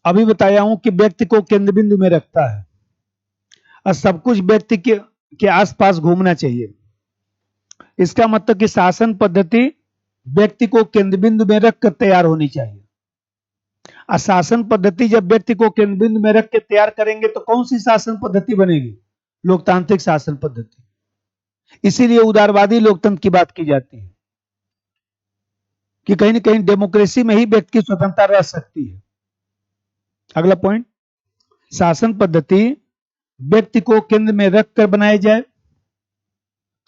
अभी बताया हूं कि व्यक्ति को केंद्र बिंदु में रखता है और सब कुछ व्यक्ति के आसपास घूमना चाहिए। इसका मतलब कि शासन पद्धति व्यक्ति को केंद्र बिंदु में रखकर तैयार होनी चाहिए। और शासन पद्धति जब व्यक्ति को केंद्र बिंदु में रख के तैयार करेंगे तो कौन सी शासन पद्धति बनेगी, लोकतांत्रिक शासन पद्धति। इसीलिए उदारवादी लोकतंत्र की बात की जाती है कि कहीं ना कहीं डेमोक्रेसी में ही व्यक्ति की स्वतंत्रता रह सकती है। अगला पॉइंट, शासन पद्धति व्यक्ति को केंद्र में रखकर बनाई जाए।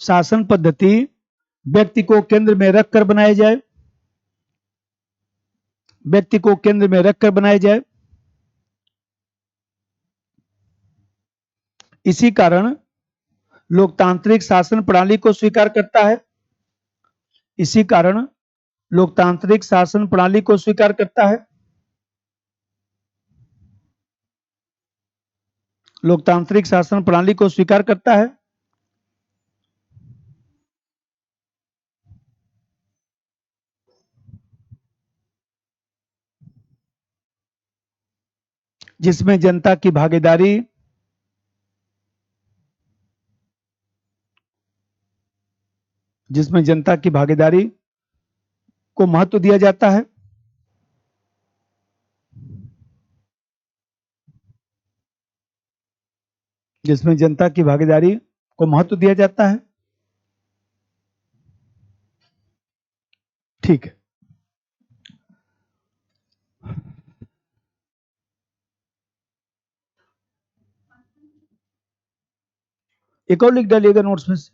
शासन पद्धति व्यक्ति को केंद्र में रखकर बनाई जाए। व्यक्ति को केंद्र में रखकर बनाई जाए। इसी कारण लोकतांत्रिक शासन प्रणाली को स्वीकार करता है। इसी कारण लोकतांत्रिक शासन प्रणाली को स्वीकार करता है। लोकतांत्रिक शासन प्रणाली को स्वीकार करता है। जिसमें जनता की भागीदारी को महत्व दिया जाता है। जिसमें जनता की भागीदारी को महत्व दिया जाता है। ठीक है। एक और लिख डालिएगा नोट्स में से,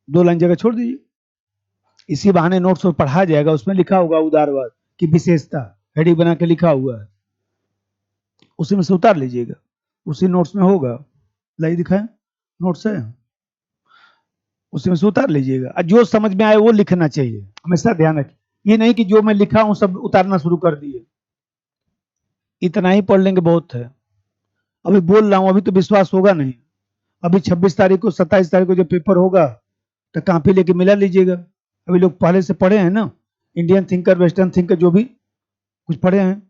2 लाइन जगह छोड़ दीजिए, इसी बहाने नोट्स में पढ़ा जाएगा। उसमें लिखा होगा उदारवाद की विशेषता, हेडिंग बना के लिखा हुआ है, उसी में से उतार लीजिएगा, उसी नोट्स में होगा। लाइए दिखाएं, नोट्स है, उसी में से उतार लीजिएगा। और जो समझ में आए वो लिखना चाहिए, हमेशा ध्यान रखिए। ये नहीं कि जो मैं लिखा हूं सब उतारना शुरू कर दिए, इतना ही पढ़ लेंगे बहुत है। अभी बोल रहा हूं, अभी तो विश्वास होगा नहीं। अभी 26 तारीख को 27 तारीख को जब पेपर होगा तो कॉपी लेके मिला लीजिएगा। अभी लोग पहले से पढ़े हैं ना, इंडियन थिंकर, वेस्टर्न थिंकर, जो भी कुछ पढ़े हैं,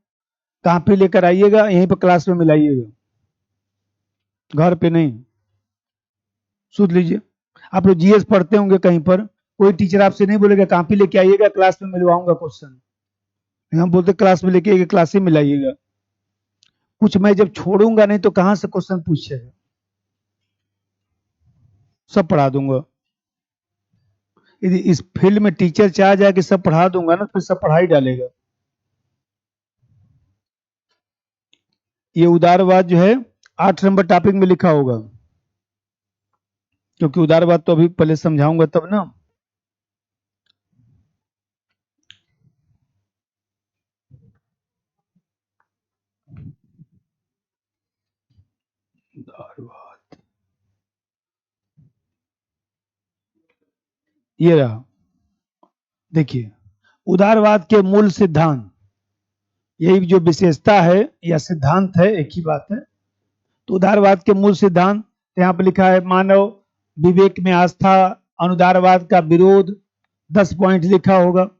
कॉपी लेकर आइएगा, यहीं पर क्लास में मिलाइएगा, घर पे नहीं। सुन लीजिए, आप लोग जीएस पढ़ते होंगे कहीं पर, कोई टीचर आपसे नहीं बोलेगा कॉपी लेके आइएगा, क्लास में मिलवाऊंगा क्वेश्चन। हम बोलते क्लास में लेके आइएगा, क्लास में मिलाइएगा। कुछ मैं जब छोड़ूंगा नहीं तो कहां से क्वेश्चन पूछेगा, सब पढ़ा दूंगा। यदि इस फील्ड में टीचर चाह जाए कि सब पढ़ा दूंगा ना, तो सब पढ़ा ही डालेगा। ये उदारवाद जो है 8 नंबर टॉपिक में लिखा होगा, क्योंकि उदारवाद तो अभी पहले समझाऊंगा तब ना। उदारवाद ये रहा, देखिए उदारवाद के मूल सिद्धांत, यही जो विशेषता है या सिद्धांत है, एक ही बात है। तो उदारवाद के मूल सिद्धांत यहाँ पे लिखा है, मानव विवेक में आस्था, अनुदारवाद का विरोध, 10 पॉइंट लिखा होगा।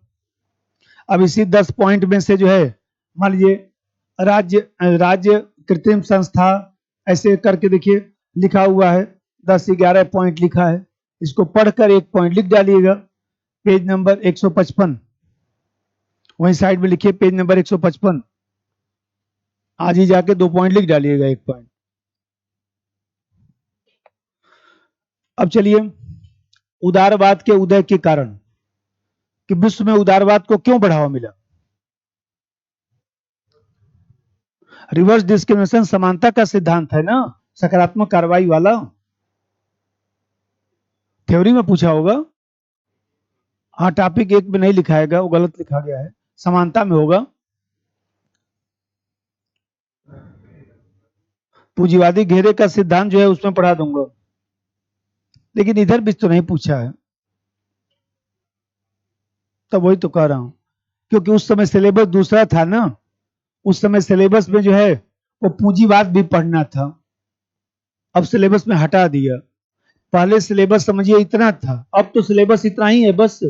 अब इसी 10 पॉइंट में से जो है, मान लीजिए राज्य कृत्रिम संस्था, ऐसे करके देखिए लिखा हुआ है, 10-11 पॉइंट लिखा है। इसको पढ़कर 1 पॉइंट लिख डालिएगा, पेज नंबर 155, वहीं साइड में लिखिए पेज नंबर 155, आज ही जाके 2 पॉइंट लिख डालिएगा, 1 पॉइंट। अब चलिए, उदारवाद के उदय के कारण कि विश्व में उदारवाद को क्यों बढ़ावा मिला। रिवर्स डिस्क्रिमिनेशन समानता का सिद्धांत है ना, सकारात्मक कार्रवाई वाला, थ्योरी में पूछा होगा। हाँ, टॉपिक 1 में नहीं लिखाएगा, वो गलत लिखा गया है, समानता में होगा। पूंजीवादी घेरे का सिद्धांत जो है उसमें पढ़ा दूंगा, लेकिन इधर भी तो नहीं पूछा है, तब वही तो कह रहा हूं, क्योंकि उस समय सिलेबस दूसरा था ना। उस समय सिलेबस में जो है वो पूंजीवाद भी पढ़ना था, अब सिलेबस में हटा दिया। पहले सिलेबस समझिए इतना था, अब तो सिलेबस इतना ही है बस।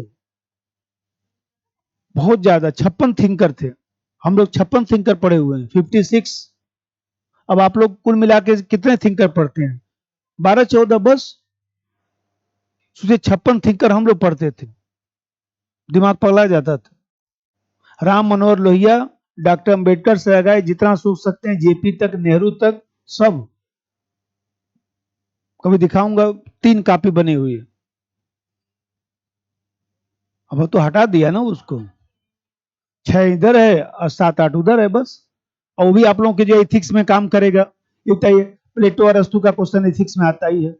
बहुत ज्यादा 56 थिंकर थे, हम लोग 56 थिंकर पढ़े हुए हैं, 56। अब आप लोग कुल मिला के कितने थिंकर पढ़ते हैं, 12-14 बस। सोचिए 56 थिंकर हम लोग पढ़ते थे, दिमाग पगला जाता था। राम मनोहर लोहिया, डॉक्टर अंबेडकर से लगाए जितना सोच सकते हैं, जेपी तक, नेहरू तक, सब कभी दिखाऊंगा, 3 कॉपी बनी हुई है। अब तो हटा दिया ना उसको, 6 इधर है और 7-8 उधर है बस। और वो भी आप लोगों के जो एथिक्स में काम करेगा। ये बताइए, प्लेटो और अरस्तु का क्वेश्चन एथिक्स में आता ही है,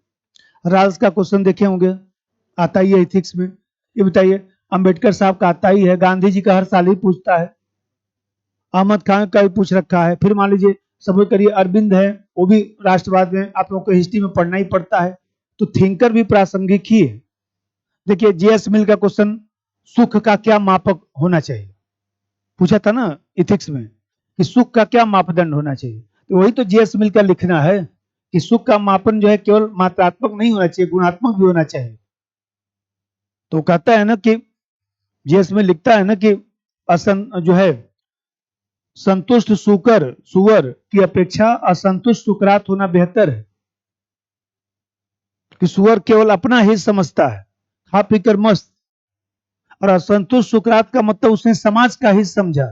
राल्स का क्वेश्चन देखे होंगे, आता ही है एथिक्स में। ये बताइए, अंबेडकर साहब का आता ही है, गांधी जी का हर साल ही पूछता है, अहमद खान का भी पूछ रखा है। फिर मान लीजिए समझ करिए अरविंद है, वो भी राष्ट्रवाद में आप लोगों को हिस्ट्री में पढ़ना ही पड़ता है, तो थिंकर भी प्रासंगिक ही है। देखिए जेएस मिल का क्वेश्चन, सुख का क्या मापक होना चाहिए, पूछा था ना इथिक्स में कि सुख का क्या मापदंड होना चाहिए, तो वही तो जेएस मिल का लिखना है कि सुख का मापन जो है केवल मात्रात्मक नहीं होना चाहिए, गुणात्मक भी होना चाहिए। तो कहता है ना कि जेएस में लिखता है ना कि जो है संतुष्ट सुअर की अपेक्षा असंतुष्ट सुकरात होना बेहतर है, कि सुअर केवल अपना हित समझता है, खा पीकर मस्त, और असंतुष्ट सुकरात का मतलब उसने समाज का हित समझा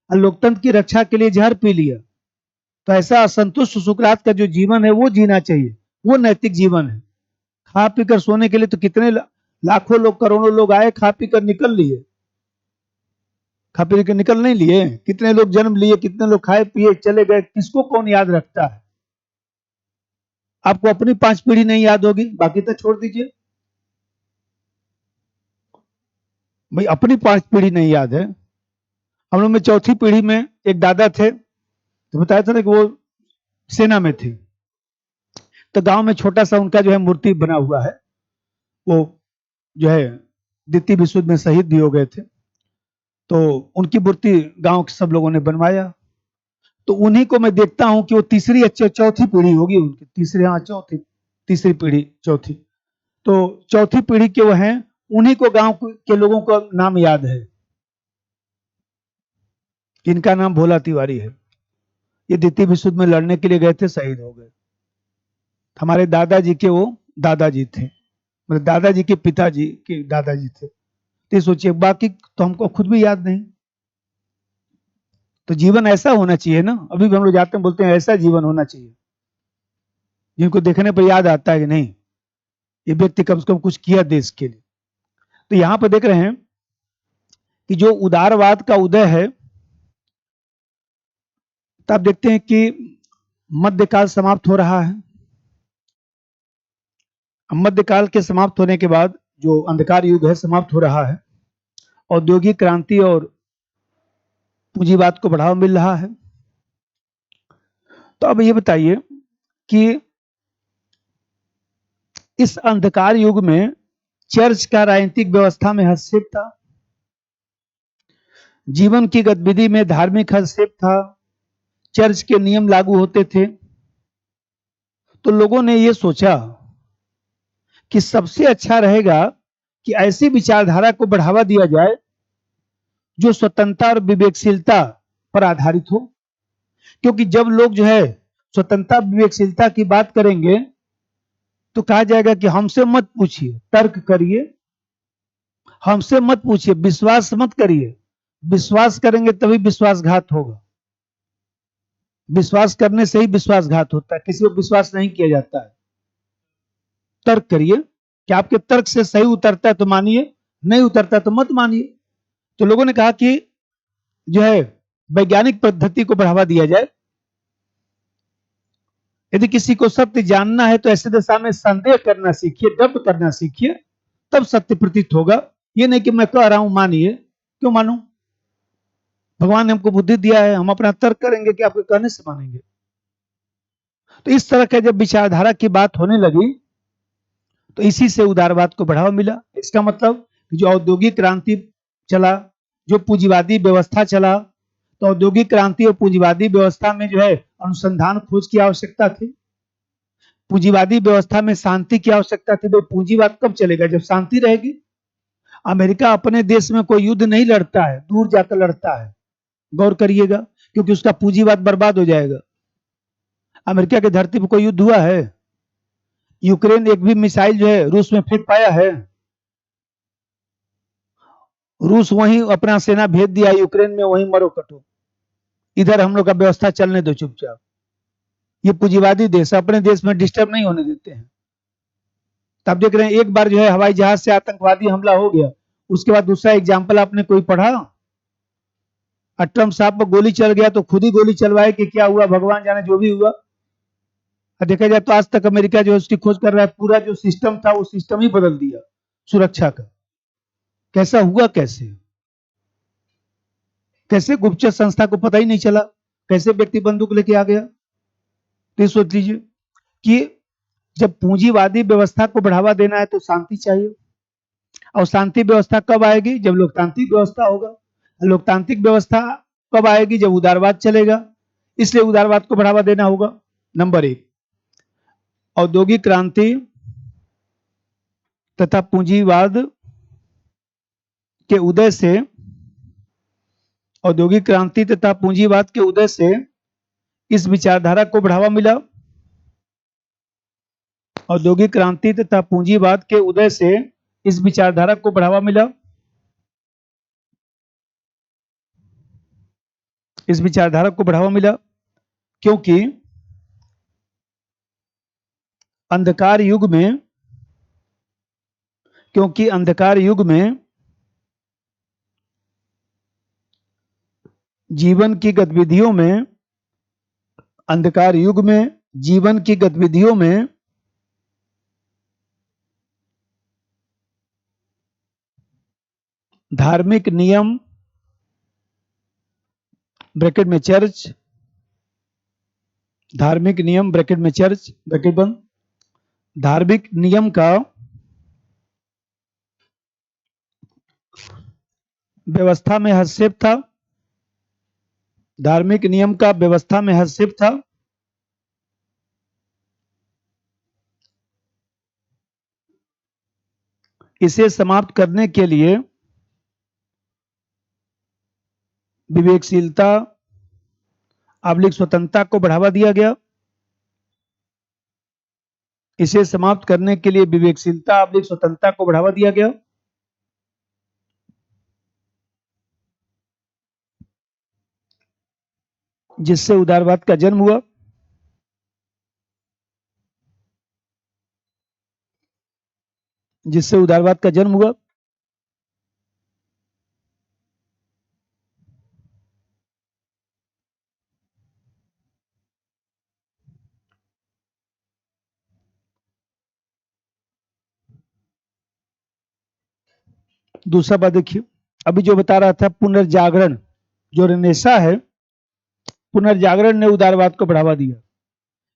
और लोकतंत्र की रक्षा के लिए जहर पी लिया। तो ऐसा असंतुष्ट सुकरात का जो जीवन है वो जीना चाहिए, वो नैतिक जीवन है। खा पीकर सोने के लिए तो कितने लाखों लोग, करोड़ों लोग आए, खा पीकर निकल लिए, खा पी के निकल नहीं लिए, कितने लोग जन्म लिए, कितने लोग खाए पिए चले गए, किसको कौन याद रखता है। आपको अपनी 5 पीढ़ी नहीं याद होगी, बाकी तो छोड़ दीजिए भाई, अपनी 5 पीढ़ी नहीं याद है। हम लोग में चौथी पीढ़ी में एक दादा थे, तो बताया था ना कि वो सेना में थे, तो गांव में छोटा सा उनका जो है मूर्ति बना हुआ है, वो जो है द्वितीय विश्व युद्ध में शहीद भी हो गए थे, तो उनकी मूर्ति गांव के सब लोगों ने बनवाया। तो उन्हीं को मैं देखता हूं कि वो तीसरी चौथी पीढ़ी होगी उनकी, तीसरी, हाँ चौथी, तीसरी पीढ़ी चौथी, तो चौथी पीढ़ी के वो हैं, उन्हीं को गांव के लोगों का नाम याद है। इनका नाम भोला तिवारी है, ये द्वितीय विश्व युद्ध में लड़ने के लिए गए थे, शहीद हो गए। हमारे दादाजी के वो दादाजी थे, मतलब दादाजी के पिताजी के दादाजी थे। तो सोचिए, बाकी तो हमको खुद भी याद नहीं। तो जीवन ऐसा होना चाहिए ना, अभी भी हम लोग जाते हैं बोलते हैं ऐसा जीवन होना चाहिए जिनको देखने पर याद आता है कि नहीं ये व्यक्ति कम से कम कुछ किया देश के लिए। तो यहां पर देख रहे हैं कि जो उदारवाद का उदय है, तो आप देखते हैं कि मध्यकाल समाप्त हो रहा है। मध्यकाल के समाप्त होने के बाद जो अंधकार युग है समाप्त हो रहा है, औद्योगिक क्रांति और पूंजीवाद को बढ़ावा मिल रहा है। तो अब ये बताइए कि इस अंधकार युग में चर्च का राजनीतिक व्यवस्था में हस्तक्षेप था, जीवन की गतिविधि में धार्मिक हस्तक्षेप था, चर्च के नियम लागू होते थे। तो लोगों ने यह सोचा कि सबसे अच्छा रहेगा कि ऐसी विचारधारा को बढ़ावा दिया जाए जो स्वतंत्रता और विवेकशीलता पर आधारित हो, क्योंकि जब लोग जो है स्वतंत्रता विवेकशीलता की बात करेंगे तो कहा जाएगा कि हमसे मत पूछिए, तर्क करिए, हमसे मत पूछिए, विश्वास मत करिए, विश्वास करेंगे तभी विश्वासघात होगा, विश्वास करने से ही विश्वासघात होता है, किसी को विश्वास नहीं किया जाता है। तर्क करिए, कि आपके तर्क से सही उतरता है तो मानिए, नहीं उतरता तो मत मानिए। तो लोगों ने कहा कि जो है वैज्ञानिक पद्धति को बढ़ावा दिया जाए, यदि किसी को सत्य जानना है तो ऐसे दशा में संदेह करना सीखिए, डब करना सीखिए, तब सत्य प्रतीत होगा। ये नहीं कि मैं कह रहा हूं मानिए, क्यों मानूं, भगवान ने हमको बुद्धि दिया है, हम अपना तर्क करेंगे कि आपके कहने से मानेंगे। तो इस तरह के जब विचारधारा की बात होने लगी तो इसी से उदारवाद को बढ़ावा मिला। इसका मतलब जो औद्योगिक क्रांति चला, जो पूंजीवादी व्यवस्था चला, तो औद्योगिक क्रांति और पूंजीवादी व्यवस्था में जो है अनुसंधान खोज की आवश्यकता थी, पूंजीवादी व्यवस्था में शांति की आवश्यकता थी। तो पूंजीवाद कब चलेगा, जब शांति रहेगी। अमेरिका अपने देश में कोई युद्ध नहीं लड़ता है, दूर जाकर लड़ता है, गौर करिएगा, क्योंकि उसका पूंजीवाद बर्बाद हो जाएगा। अमेरिका की धरती पर कोई युद्ध हुआ है? यूक्रेन एक भी मिसाइल जो है रूस में फेंक पाया है? रूस वहीं अपना सेना भेज दिया यूक्रेन में, वहीं मरो कटो, इधर हम लोग का व्यवस्था चलने दो चुपचाप। ये पूंजीवादी देश अपने देश में डिस्टर्ब नहीं होने देते हैं। तब देख रहे हैं एक बार जो है हवाई जहाज से आतंकवादी हमला हो गया, उसके बाद दूसरा एग्जाम्पल आपने कोई पढ़ा? ट्रम्प साहब पर गोली चल गया तो खुद ही गोली चलवाए कि क्या हुआ भगवान जाने, जो भी हुआ। देखा जाए तो आज तक अमेरिका जो है उसकी खोज कर रहा है, पूरा जो सिस्टम था वो सिस्टम ही बदल दिया सुरक्षा का। कैसा हुआ, कैसे कैसे गुप्तचर संस्था को पता ही नहीं चला, कैसे व्यक्ति बंदूक लेके आ गया। तो ये सोच लीजिए कि जब पूंजीवादी व्यवस्था को बढ़ावा देना है तो शांति चाहिए, और शांति व्यवस्था कब आएगी? जब लोकतांत्रिक व्यवस्था होगा। लोकतांत्रिक व्यवस्था कब आएगी? जब उदारवाद चलेगा। इसलिए उदारवाद को बढ़ावा देना होगा। नंबर 1, औद्योगिक क्रांति तथा पूंजीवाद के उदय से, औद्योगिक क्रांति तथा पूंजीवाद के उदय से इस विचारधारा को बढ़ावा मिला। औद्योगिक क्रांति तथा पूंजीवाद के उदय से इस विचारधारा को बढ़ावा मिला। इस विचारधारा को बढ़ावा मिला क्योंकि अंधकार युग में, जीवन की गतिविधियों में, अंधकार युग में जीवन की गतिविधियों में धार्मिक नियम ब्रैकेट में चर्च, धार्मिक नियम ब्रैकेट में चर्च ब्रैकेट बंद, धार्मिक नियम का व्यवस्था में हस्तक्षेप था। धार्मिक नियम का व्यवस्था में हस्तक्षेप था। इसे समाप्त करने के लिए विवेकशीलता / स्वतंत्रता को बढ़ावा दिया गया। इसे समाप्त करने के लिए विवेकशीलता / स्वतंत्रता को बढ़ावा दिया गया। जिससे उदारवाद का जन्म हुआ। जिससे उदारवाद का जन्म हुआ। दूसरा बात देखिए, अभी जो बता रहा था पुनर्जागरण, जो रेनेसा है, पुनर्जागरण ने उदारवाद को बढ़ावा दिया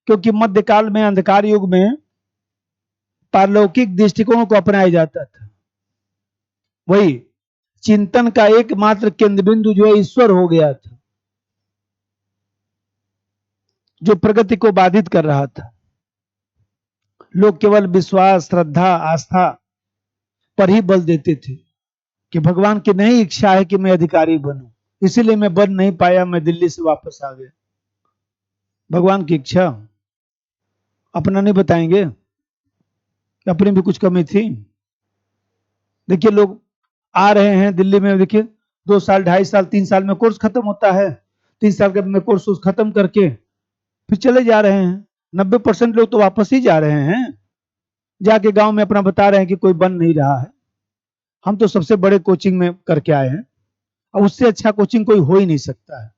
क्योंकि मध्यकाल में, अंधकार युग में पारलौकिक दृष्टिकोण को अपनाया जाता था। वही चिंतन का एकमात्र केंद्र बिंदु जो है ईश्वर हो गया था, जो प्रगति को बाधित कर रहा था। लोग केवल विश्वास, श्रद्धा, आस्था पर ही बल देते थे कि भगवान की नहीं इच्छा है कि मैं अधिकारी बनूं, इसीलिए मैं बन नहीं पाया, मैं दिल्ली से वापस आ गया। भगवान की इच्छा अपना नहीं बताएंगे, अपनी भी कुछ कमी थी। देखिए लोग आ रहे हैं दिल्ली में, देखिए 2 साल, 2.5 साल, 3 साल में कोर्स खत्म होता है, 3 साल के में कोर्स खत्म करके फिर चले जा रहे हैं। 90% लोग तो वापस ही जा रहे हैं, जाके गांव में अपना बता रहे हैं कि कोई बन नहीं रहा है, हम तो सबसे बड़े कोचिंग में करके आए हैं, और उससे अच्छा कोचिंग कोई हो ही नहीं सकता है।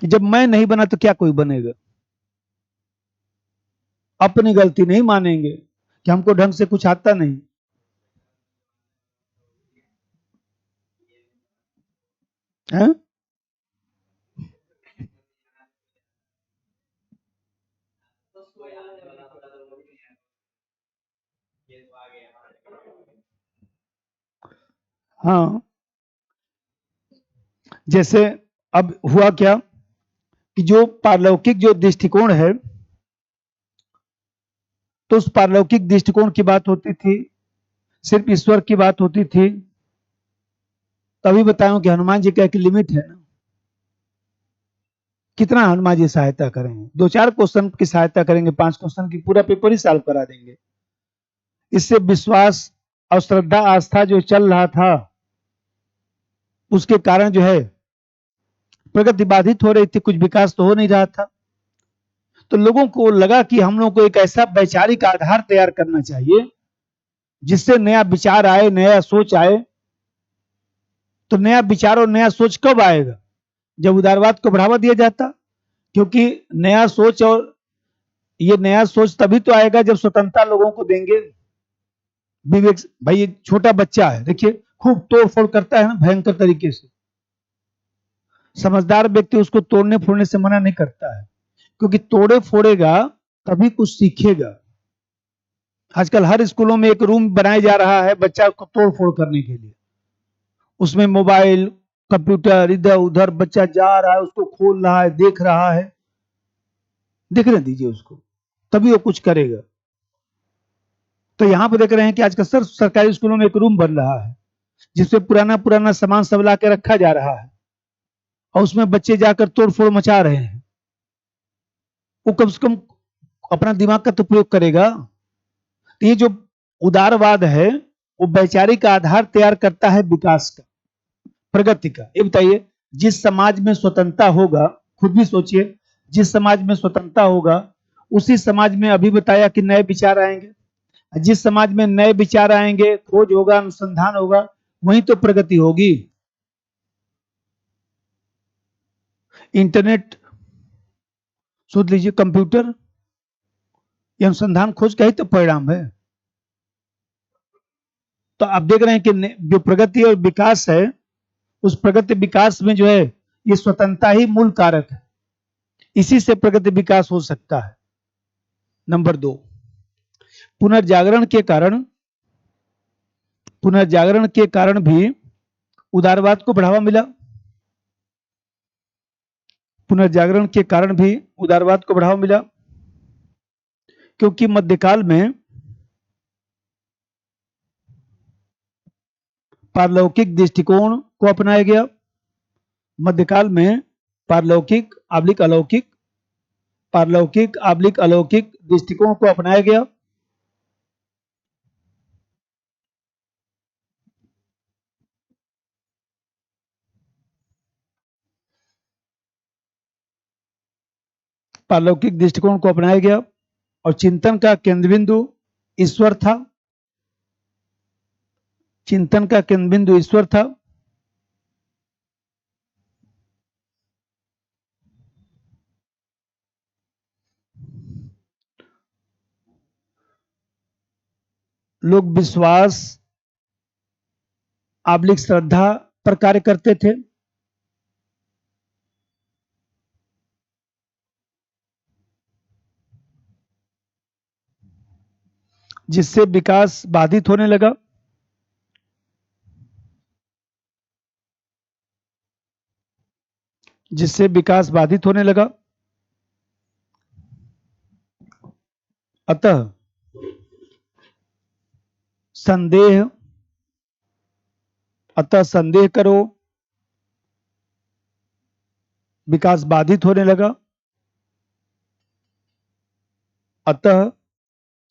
जब मैं नहीं बना तो क्या कोई बनेगा? अपनी गलती नहीं मानेंगे कि हमको ढंग से कुछ आता नहीं। है? हाँ, जैसे अब हुआ क्या कि जो पारलौकिक जो दृष्टिकोण है, तो उस पारलौकिक दृष्टिकोण की बात होती थी, सिर्फ ईश्वर की बात होती थी। तभी बताऊं कि हनुमान जी का एक लिमिट है ना, कितना हनुमान जी सहायता करेंगे? 2-4 क्वेश्चन की सहायता करेंगे, 5 क्वेश्चन की पूरा पेपर ही सॉल्व करा देंगे। इससे विश्वास और श्रद्धा, आस्था जो चल रहा था, उसके कारण जो है प्रगति बाधित हो रही थी, कुछ विकास तो हो नहीं रहा था। तो लोगों को लगा कि हम लोग को एक ऐसा वैचारिक आधार तैयार करना चाहिए जिससे नया विचार आए, नया सोच आए। तो नया विचार और नया सोच कब आएगा? जब उदारवाद को बढ़ावा दिया जाता, क्योंकि नया सोच, और ये नया सोच तभी तो आएगा जब स्वतंत्रता लोगों को देंगे। विवेक, भाई ये छोटा बच्चा है, देखिए खूब तोड़ फोड़ करता है ना, भयंकर तरीके से। समझदार व्यक्ति उसको तोड़ने फोड़ने से मना नहीं करता है, क्योंकि तोड़े फोड़ेगा तभी कुछ सीखेगा। आजकल हर स्कूलों में एक रूम बनाया जा रहा है बच्चा को तोड़ फोड़ करने के लिए। उसमें मोबाइल कंप्यूटर इधर उधर बच्चा जा रहा है, उसको खोल रहा है, देख रहा है, देखने दीजिए उसको, तभी वो कुछ करेगा। तो यहां पर देख रहे हैं कि आजकल सरकारी स्कूलों में एक रूम बन रहा है जिसमें पुराना पुराना सामान सब ला के रखा जा रहा है और उसमें बच्चे जाकर तोड़ फोड़ मचा रहे हैं। वो कम से कम अपना दिमाग का तो प्रयोग करेगा। तो ये जो उदारवाद है वो वैचारिक आधार तैयार करता है विकास का, प्रगति का। ये बताइए, जिस समाज में स्वतंत्रता होगा, खुद भी सोचिए, जिस समाज में स्वतंत्रता होगा उसी समाज में अभी बताया कि नए विचार आएंगे। जिस समाज में नए विचार आएंगे, खोज होगा, अनुसंधान होगा, वहीं तो प्रगति होगी। इंटरनेट सोच लीजिए, कंप्यूटर, ये अनुसंधान खोज का ही तो परिणाम है। तो आप देख रहे हैं कि जो प्रगति और विकास है, उस प्रगति विकास में जो है ये स्वतंत्रता ही मूल कारक है। इसी से प्रगति विकास हो सकता है। नंबर 2, पुनर्जागरण के कारण भी उदारवाद को बढ़ावा मिला। पुनर्जागरण के कारण भी उदारवाद को बढ़ावा मिला क्योंकि मध्यकाल में पारलौकिक दृष्टिकोण को अपनाया गया। मध्यकाल में पारलौकिक अलौकिक दृष्टिकोण को अपनाया गया। पारलौकिक दृष्टिकोण को अपनाया गया और चिंतन का केंद्र बिंदु ईश्वर था। चिंतन का केंद्र बिंदु ईश्वर था। लोग विश्वास आबलिक श्रद्धा पर कार्य करते थे। जिससे विकास बाधित होने लगा। अतः संदेह करो, विकास बाधित होने लगा। अतः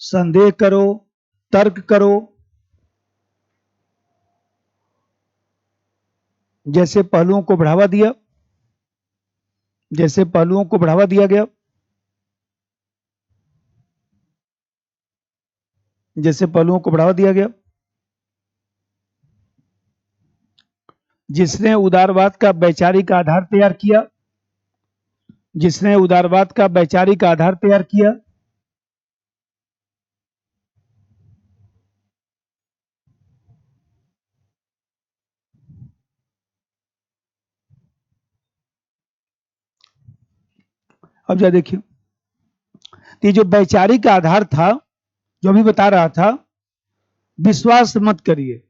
संदेह करो, तर्क करो, जैसे पहलुओं को बढ़ावा दिया गया। जिसने उदारवाद का वैचारिक आधार तैयार किया। अब जरा देखिए, ये जो वैचारिक आधार था, जो अभी बता रहा था, विश्वास मत करिए।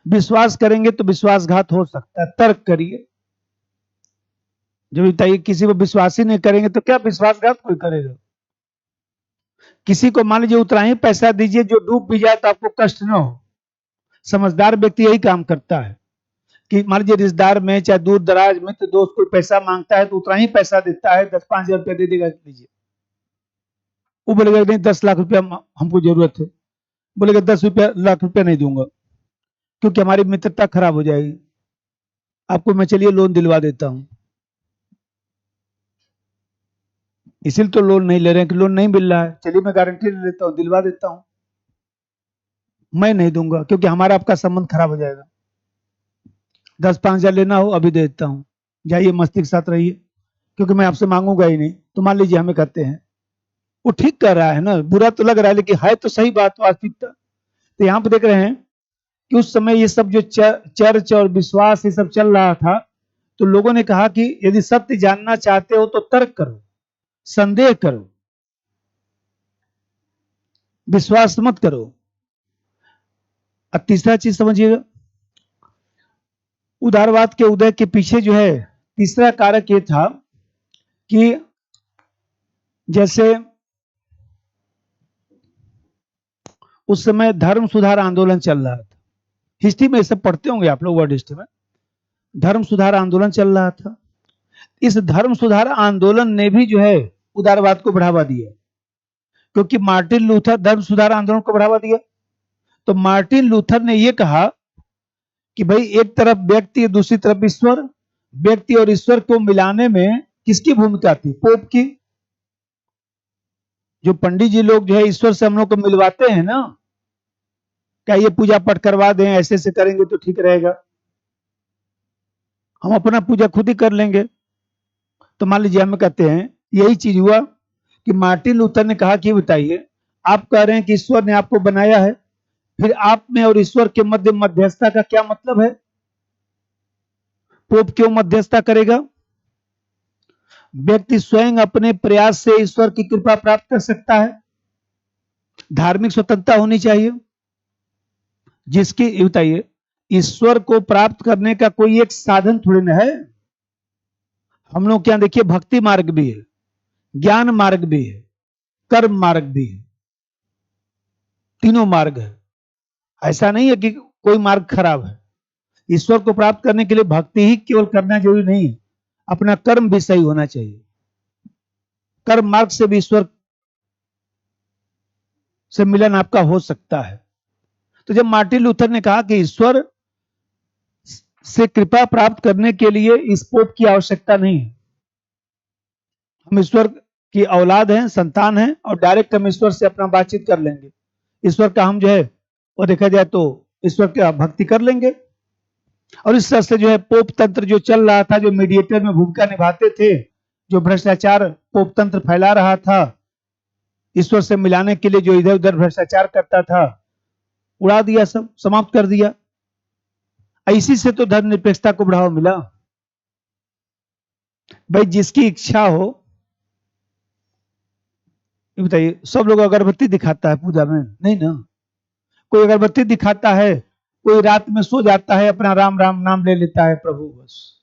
विश्वास करेंगे तो विश्वासघात हो सकता है। तर्क करिए। जब बताइए, किसी को विश्वास ही नहीं करेंगे तो क्या विश्वासघात कोई करेगा? किसी को मान लीजिए उतना ही पैसा दीजिए जो डूब भी जाए तो आपको कष्ट ना हो। समझदार व्यक्ति यही काम करता है कि मान लीजिए रिश्तेदार में, चाहे दूर दराज मित्र दोस्त कोई पैसा मांगता है तो उतना ही पैसा देता है, 10-5 हजार रुपया दे देगा, लीजिए। वो बोलेगा नहीं 10 लाख रुपया हमको जरूरत है, बोलेगा 10 लाख रुपया नहीं दूंगा क्योंकि हमारी मित्रता खराब हो जाएगी, आपको मैं चलिए लोन दिलवा देता हूं। इसीलिए तो लोन नहीं ले रहे हैं कि लोन नहीं मिल रहा है, चलिए मैं गारंटी ले लेता हूं, दिलवा देता हूं। मैं नहीं दूंगा क्योंकि हमारा आपका संबंध खराब हो जाएगा। 10-5 हजार लेना हो अभी दे देता हूं, जाइए मस्ती के साथ रहिए, क्योंकि मैं आपसे मांगूंगा ही नहीं। तो मान लीजिए हमें कहते हैं, वो ठीक कर रहा है ना, बुरा तो लग रहा है लेकिन है तो सही बात, वास्तविकता। तो यहाँ पे देख रहे हैं कि उस समय ये सब जो चर्च और विश्वास ये सब चल रहा था, तो लोगों ने कहा कि यदि सत्य जानना चाहते हो तो तर्क करो। संदेह करो, विश्वास मत करो। अब तीसरा चीज समझिएगा, उदारवाद के उदय के पीछे जो है तीसरा कारक ये था कि जैसे उस समय धर्म सुधार आंदोलन चल रहा था। हिस्ट्री में ये सब पढ़ते होंगे आप लोग, वर्ल्ड हिस्ट्री में धर्म सुधार आंदोलन चल रहा था। इस धर्म सुधार आंदोलन ने भी जो है उदारवाद को बढ़ावा दिया, क्योंकि मार्टिन लूथर धर्म सुधार आंदोलन को बढ़ावा दिया। तो मार्टिन लूथर ने यह कहा कि भाई एक तरफ व्यक्ति, दूसरी तरफ ईश्वर, व्यक्ति और ईश्वर को मिलाने में किसकी भूमिका थी? पोप की। जो पंडित जी लोग जो है ईश्वर से हम लोग को मिलवाते हैं ना, क्या ये पूजा पाठ करवा दें, ऐसे से करेंगे तो ठीक रहेगा, हम अपना पूजा खुद ही कर लेंगे। तो मान लीजिए हम कहते हैं, यही चीज हुआ कि मार्टिन लूथर ने कहा कि बताइए, आप कह रहे हैं कि ईश्वर ने आपको बनाया है, फिर आप में और ईश्वर के मध्य मध्यस्थता का क्या मतलब है? पोप क्यों मध्यस्थता करेगा? व्यक्ति स्वयं अपने प्रयास से ईश्वर की कृपा प्राप्त कर सकता है। धार्मिक स्वतंत्रता होनी चाहिए, जिसकी बताइए ईश्वर को प्राप्त करने का कोई एक साधन थोड़ी ना है। हम लोग क्या देखिए, भक्ति मार्ग भी है, ज्ञान मार्ग भी है, कर्म मार्ग भी है, तीनों मार्ग है। ऐसा नहीं है कि कोई मार्ग खराब है। ईश्वर को प्राप्त करने के लिए भक्ति ही केवल करना जरूरी नहीं है, अपना कर्म भी सही होना चाहिए। कर्म मार्ग से भी ईश्वर से मिलन आपका हो सकता है। तो जब मार्टिन लूथर ने कहा कि ईश्वर से कृपा प्राप्त करने के लिए इस पोप की आवश्यकता नहीं है, हम ईश्वर की औलाद हैं, संतान हैं, और डायरेक्ट हम ईश्वर से अपना बातचीत कर लेंगे। ईश्वर का हम जो है वो देखा जाए तो ईश्वर की भक्ति कर लेंगे। और इस तरह से जो है पोप तंत्र जो चल रहा था, जो मीडिएटर में भूमिका निभाते थे, जो भ्रष्टाचार पोप तंत्र फैला रहा था, ईश्वर से मिलाने के लिए जो इधर उधर भ्रष्टाचार करता था, उड़ा दिया, सब समाप्त कर दिया। इसी से तो धर्मनिरपेक्षता को बढ़ावा मिला। भाई जिसकी इच्छा हो, बताइए, सब लोग अगरबत्ती दिखाता है पूजा में? नहीं ना। कोई अगरबत्ती दिखाता है, कोई रात में सो जाता है, अपना राम राम नाम ले लेता है, प्रभु बस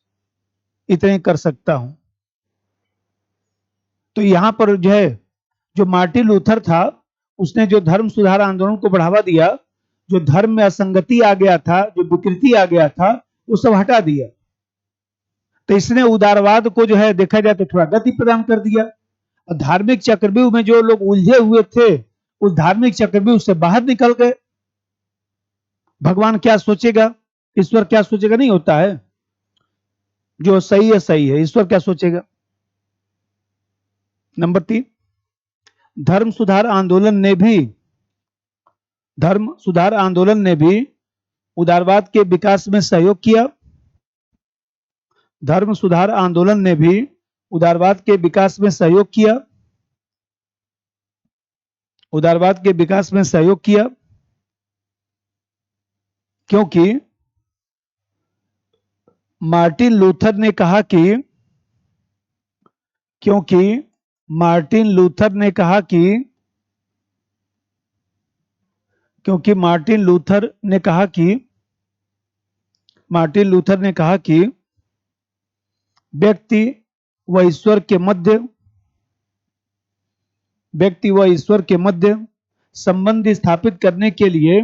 इतने कर सकता हूं। तो यहां पर जो है, जो मार्टिन लूथर था, उसने जो धर्म सुधार आंदोलन को बढ़ावा दिया, जो धर्म में असंगति आ गया था, जो विकृति आ गया था, वो सब हटा दिया। तो इसने उदारवाद को जो है देखा जाए तो थोड़ा गति प्रदान कर दिया। और धार्मिक चक्रव्यूह में जो लोग उलझे हुए थे, उस धार्मिक चक्रव्यूह से बाहर निकल गए। भगवान क्या सोचेगा, ईश्वर क्या सोचेगा, नहीं होता है। जो सही है, ईश्वर क्या सोचेगा। नंबर 3, धर्म सुधार आंदोलन ने भी उदारवाद के विकास में सहयोग किया। धर्म सुधार आंदोलन ने भी उदारवाद के विकास में सहयोग किया। उदारवाद के विकास में सहयोग किया क्योंकि मार्टिन लूथर ने कहा कि मार्टिन लूथर ने कहा कि व्यक्ति व ईश्वर के मध्य संबंध स्थापित करने के लिए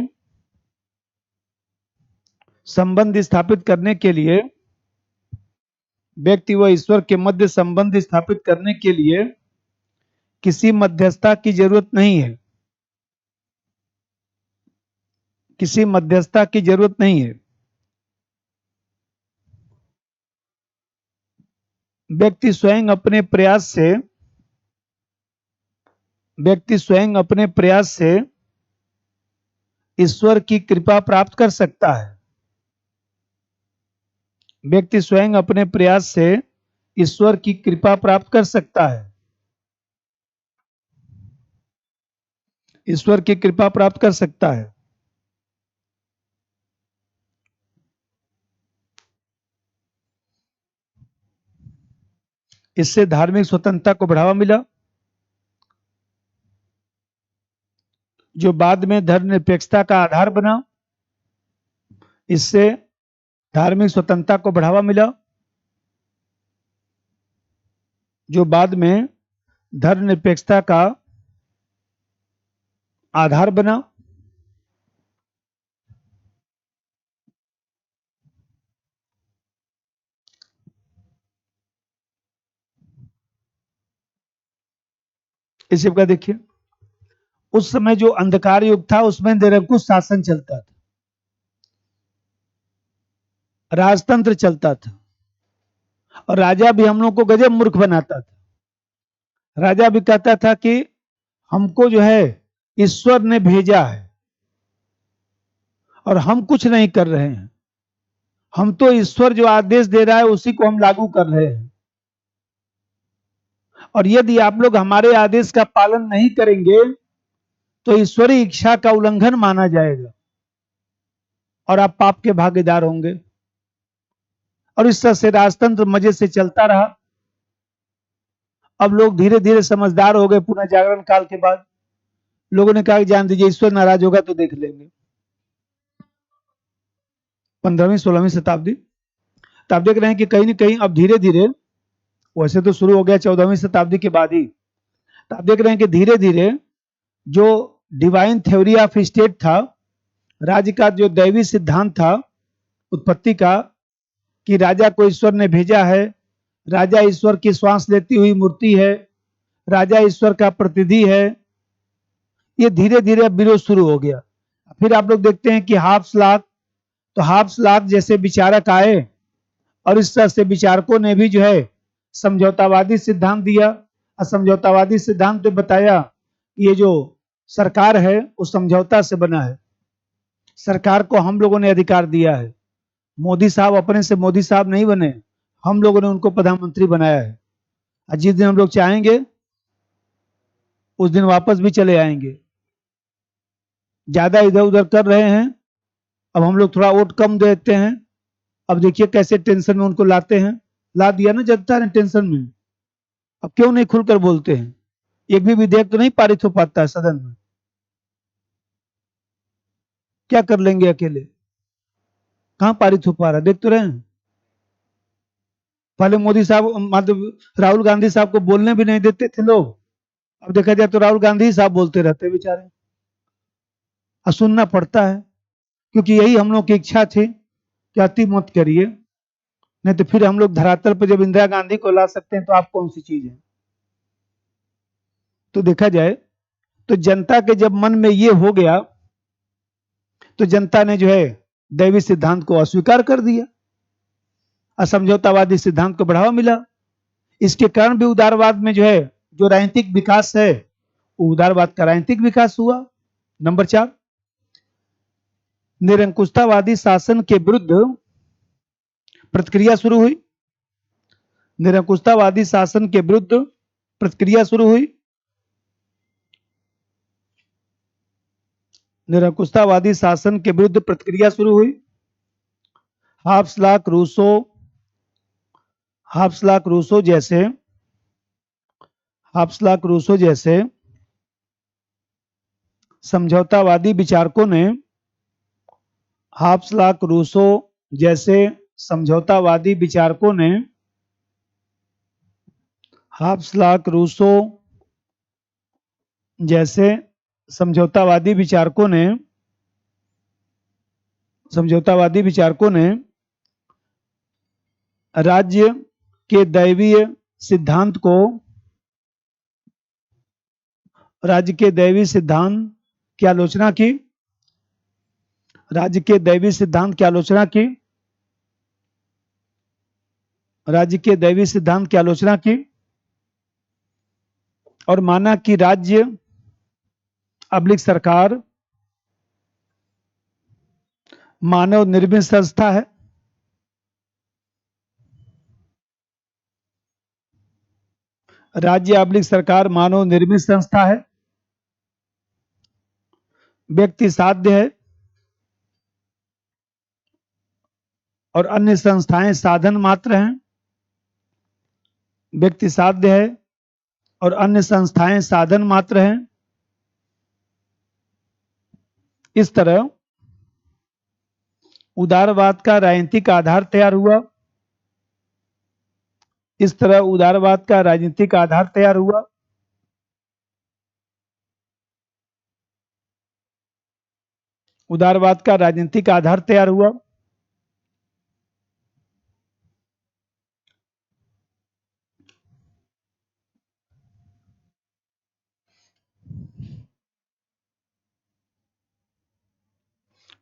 व्यक्ति व ईश्वर के मध्य संबंध स्थापित करने के लिए किसी मध्यस्थता की जरूरत नहीं है। किसी मध्यस्थता की जरूरत नहीं है। व्यक्ति स्वयं अपने प्रयास से ईश्वर की कृपा प्राप्त कर सकता है। व्यक्ति स्वयं अपने प्रयास से ईश्वर की कृपा प्राप्त कर सकता है। ईश्वर की कृपा प्राप्त कर सकता है। इससे धार्मिक स्वतंत्रता को बढ़ावा मिला, जो बाद में धर्मनिरपेक्षता का आधार बना। इससे धार्मिक स्वतंत्रता को बढ़ावा मिला, जो बाद में धर्मनिरपेक्षता का आधार बना। इसी प्रकार देखिए, उस समय जो अंधकार युग था उसमें निरंकुश शासन चलता था, राजतंत्र चलता था, और राजा भी हम लोग को गजब मूर्ख बनाता था। राजा भी कहता था कि हमको जो है ईश्वर ने भेजा है और हम कुछ नहीं कर रहे हैं, हम तो ईश्वर जो आदेश दे रहा है उसी को हम लागू कर रहे हैं, और यदि आप लोग हमारे आदेश का पालन नहीं करेंगे तो ईश्वरीय इच्छा का उल्लंघन माना जाएगा और आप पाप के भागीदार होंगे। और इस तरह से राजतंत्र मजे से चलता रहा। अब लोग धीरे धीरे समझदार हो गए। पुनः जागरण काल के बाद लोगों ने कहा कि जान दीजिए, ईश्वर नाराज होगा तो देख लेंगे। 15वीं 16वीं शताब्दी, तो आप देख रहे हैं कि कहीं ना कहीं अब धीरे धीरे, वैसे तो शुरू हो गया 14वीं शताब्दी के बाद ही, तो आप देख रहे हैं कि धीरे धीरे जो डिवाइन थ्योरी ऑफ स्टेट था, राज्य का जो दैवी सिद्धांत था उत्पत्ति का, कि राजा को ईश्वर ने भेजा है, राजा ईश्वर की श्वास लेती हुई मूर्ति है, राजा ईश्वर का प्रतिनिधि है, ये धीरे धीरे अब विरोध शुरू हो गया। फिर आप लोग देखते हैं कि हाफ्स लॉक जैसे विचारक आए और इस तरह से विचारकों ने भी जो है समझौतावादी सिद्धांत दिया। और समझौतावादी सिद्धांत ने बताया कि ये जो सरकार है वो समझौता से बना है, सरकार को हम लोगों ने अधिकार दिया है। मोदी साहब अपने से मोदी साहब नहीं बने, हम लोगों ने उनको प्रधानमंत्री बनाया है, और जिस दिन हम लोग चाहेंगे उस दिन वापस भी चले आएंगे। ज्यादा इधर उधर कर रहे हैं, अब हम लोग थोड़ा वोट कम देते हैं, अब देखिए कैसे टेंशन में उनको लाते हैं। ला दिया ना जनता ने टेंशन में। अब क्यों नहीं खुलकर बोलते हैं? एक भी विधेयक तो नहीं पारित हो पाता है सदन में, क्या कर लेंगे अकेले? कहां पारित हो पा रहा, देख तो रहे हैं। पहले मोदी साहब मतलब राहुल गांधी साहब को बोलने भी नहीं देते थे लोग, अब देखा जाए तो राहुल गांधी साहब बोलते रहते बेचारे, और सुनना पड़ता है, क्योंकि यही हम लोग की इच्छा थी कि अति मत करिए, नहीं तो फिर हम लोग धरातल पर जब इंदिरा गांधी को ला सकते हैं तो आप कौन सी चीज है। तो देखा जाए तो जनता के जब मन में ये हो गया तो जनता ने जो है दैवी सिद्धांत को अस्वीकार कर दिया, असमझौतावादी सिद्धांत को बढ़ावा मिला। इसके कारण भी उदारवाद में जो है जो राजनीतिक विकास है, उदारवाद का राजनीतिक विकास हुआ। नंबर 4, निरंकुशतावादी शासन के विरुद्ध प्रतिक्रिया शुरू हुई। निरंकुशतावादी शासन के विरुद्ध प्रतिक्रिया शुरू हुई। निरंकुशतावादी शासन के विरुद्ध प्रतिक्रिया शुरू हुई। हाफ्स रूसो जैसे समझौतावादी विचारकों ने समझौतावादी विचारकों ने राज्य के दैवीय सिद्धांत की आलोचना की। राज्य के दैवीय सिद्धांत की आलोचना की। राज्य के दैवीय सिद्धांत की आलोचना की और माना कि राज्य अब्लिक सरकार मानव निर्मित संस्था है। राज्य अब्लिक सरकार मानव निर्मित संस्था है, व्यक्ति साध्य है और अन्य संस्थाएं साधन मात्र हैं। व्यक्ति साध्य है और अन्य संस्थाएं साधन मात्र हैं। इस तरह उदारवाद का राजनीतिक आधार तैयार हुआ। इस तरह उदारवाद का राजनीतिक आधार तैयार हुआ। उदारवाद का राजनीतिक आधार तैयार हुआ।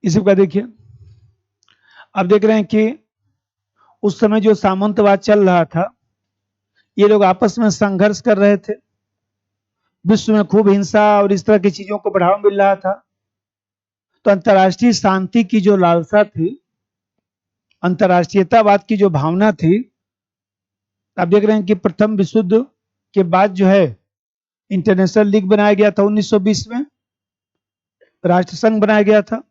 इसी का देखिए, अब देख रहे हैं कि उस समय जो सामंतवाद चल रहा था, ये लोग आपस में संघर्ष कर रहे थे, विश्व में खूब हिंसा और इस तरह की चीजों को बढ़ावा मिल रहा था। तो अंतर्राष्ट्रीय शांति की जो लालसा थी, अंतर्राष्ट्रीयतावाद की जो भावना थी, आप देख रहे हैं कि प्रथम विश्व युद्ध के बाद जो है इंटरनेशनल लीग बनाया गया था 1920 में, राष्ट्रसंघ बनाया गया था,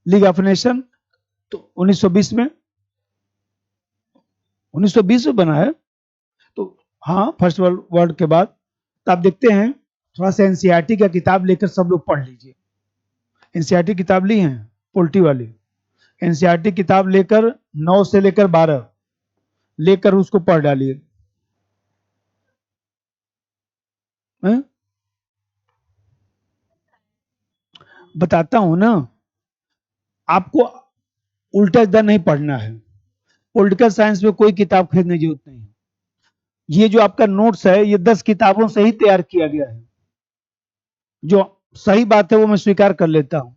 लीग ऑफ नेशन, तो 1920 में 1920 में बना है। तो हाँ, फर्स्ट वर्ल्ड वॉर के बाद। तो आप देखते हैं, थोड़ा सा एनसीईआरटी का किताब लेकर सब लोग पढ़ लीजिए। एनसीईआरटी किताब ली है पोल्टी वाली, एनसीईआरटी किताब लेकर 9 से लेकर 12 लेकर उसको पढ़ डालिए। बताता हूं ना, आपको उल्टा सीधा नहीं पढ़ना है। पॉलिटिकल साइंस में कोई किताब खरीदने की जरूरत नहीं है। ये जो आपका नोट्स है, ये 10 किताबों से ही तैयार किया गया है। जो सही बात है वो मैं स्वीकार कर लेता हूं।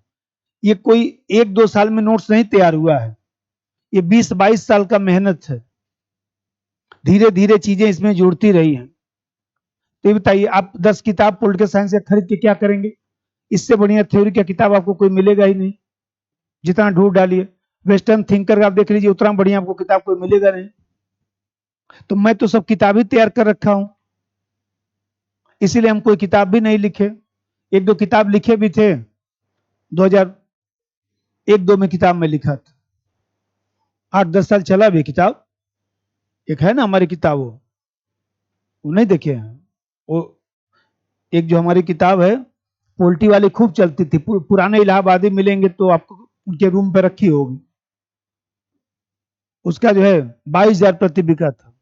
ये कोई 1-2 साल में नोट्स नहीं तैयार हुआ है, ये 20-22 साल का मेहनत है। धीरे धीरे चीजें इसमें जुड़ती रही हैं। तो ये बताइए, आप 10 किताब पॉलिटिकल साइंस से खरीद के क्या करेंगे? इससे बढ़िया थ्योरी का किताब आपको कोई मिलेगा ही नहीं। जितना ढूंढ डालिए, वेस्टर्न थिंकर का आप देख लीजिए, उतना बढ़िया आपको किताब कोई मिलेगा नहीं। तो मैं तो सब किताब ही तैयार कर रखा हूं, इसीलिए हम कोई किताब भी नहीं लिखे। 1-2 किताब लिखे भी थे, 2001-2 में किताब में लिखा था, 8-10 साल चला भी किताब। एक है ना हमारी किताब, वो नहीं देखे हैं? वो एक जो हमारी किताब है पोल्टी वाली, खूब चलती थी, पुराने इलाहाबादी मिलेंगे तो आपको उनके रूम पे रखी होगी। उसका जो है 22,000 प्रति बिका था,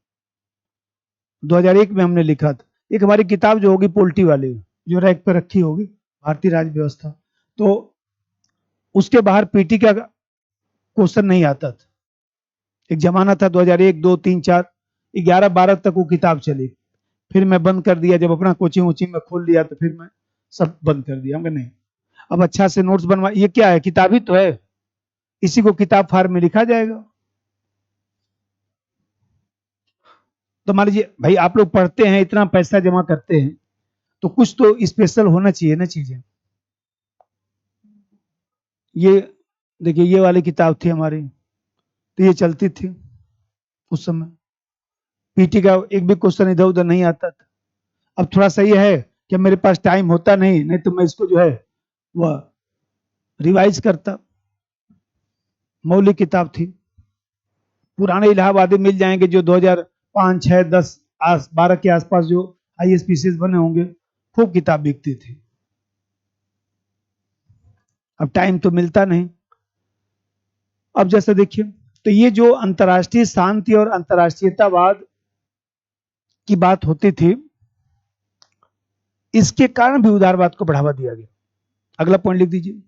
2001 में हमने लिखा था। एक हमारी किताब जो होगी पोल्टी वाली, जो रैक पे रखी होगी, भारतीय राज्य व्यवस्था, तो उसके बाहर पीटी का क्वेश्चन नहीं आता था। एक जमाना था 2001, 2, 3, 4, 11, 12 तक वो किताब चली। फिर मैं बंद कर दिया, जब अपना कोचिंग वोचिंग में खोल लिया तो फिर मैं सब बंद कर दिया। नहीं, अब अच्छा से नोट्स बनवा, ये क्या है, किताब ही तो है, इसी को किताब फार्म में लिखा जाएगा। तो मान लीजिए भाई, आप लोग पढ़ते हैं, इतना पैसा जमा करते हैं, तो कुछ तो स्पेशल होना चाहिए ना चीजें। ये देखिए, ये वाली किताब थी हमारी, तो ये चलती थी उस समय। पीटी का एक भी क्वेश्चन इधर उधर नहीं आता था। अब थोड़ा सा ये है कि मेरे पास टाइम होता नहीं तो मैं इसको जो है वह रिवाइज करता। मौलिक किताब थी, पुराने इलाहाबादी मिल जाएंगे जो 2005, 6, 10, 12 के आसपास जो आईएसपीसीएस बने होंगे, खूब किताब बिकती थी। अब टाइम तो मिलता नहीं। अब जैसे देखिए, तो ये जो अंतर्राष्ट्रीय शांति और अंतर्राष्ट्रीयतावाद की बात होती थी, इसके कारण भी उदारवाद को बढ़ावा दिया गया। अगला पॉइंट लिख दीजिए।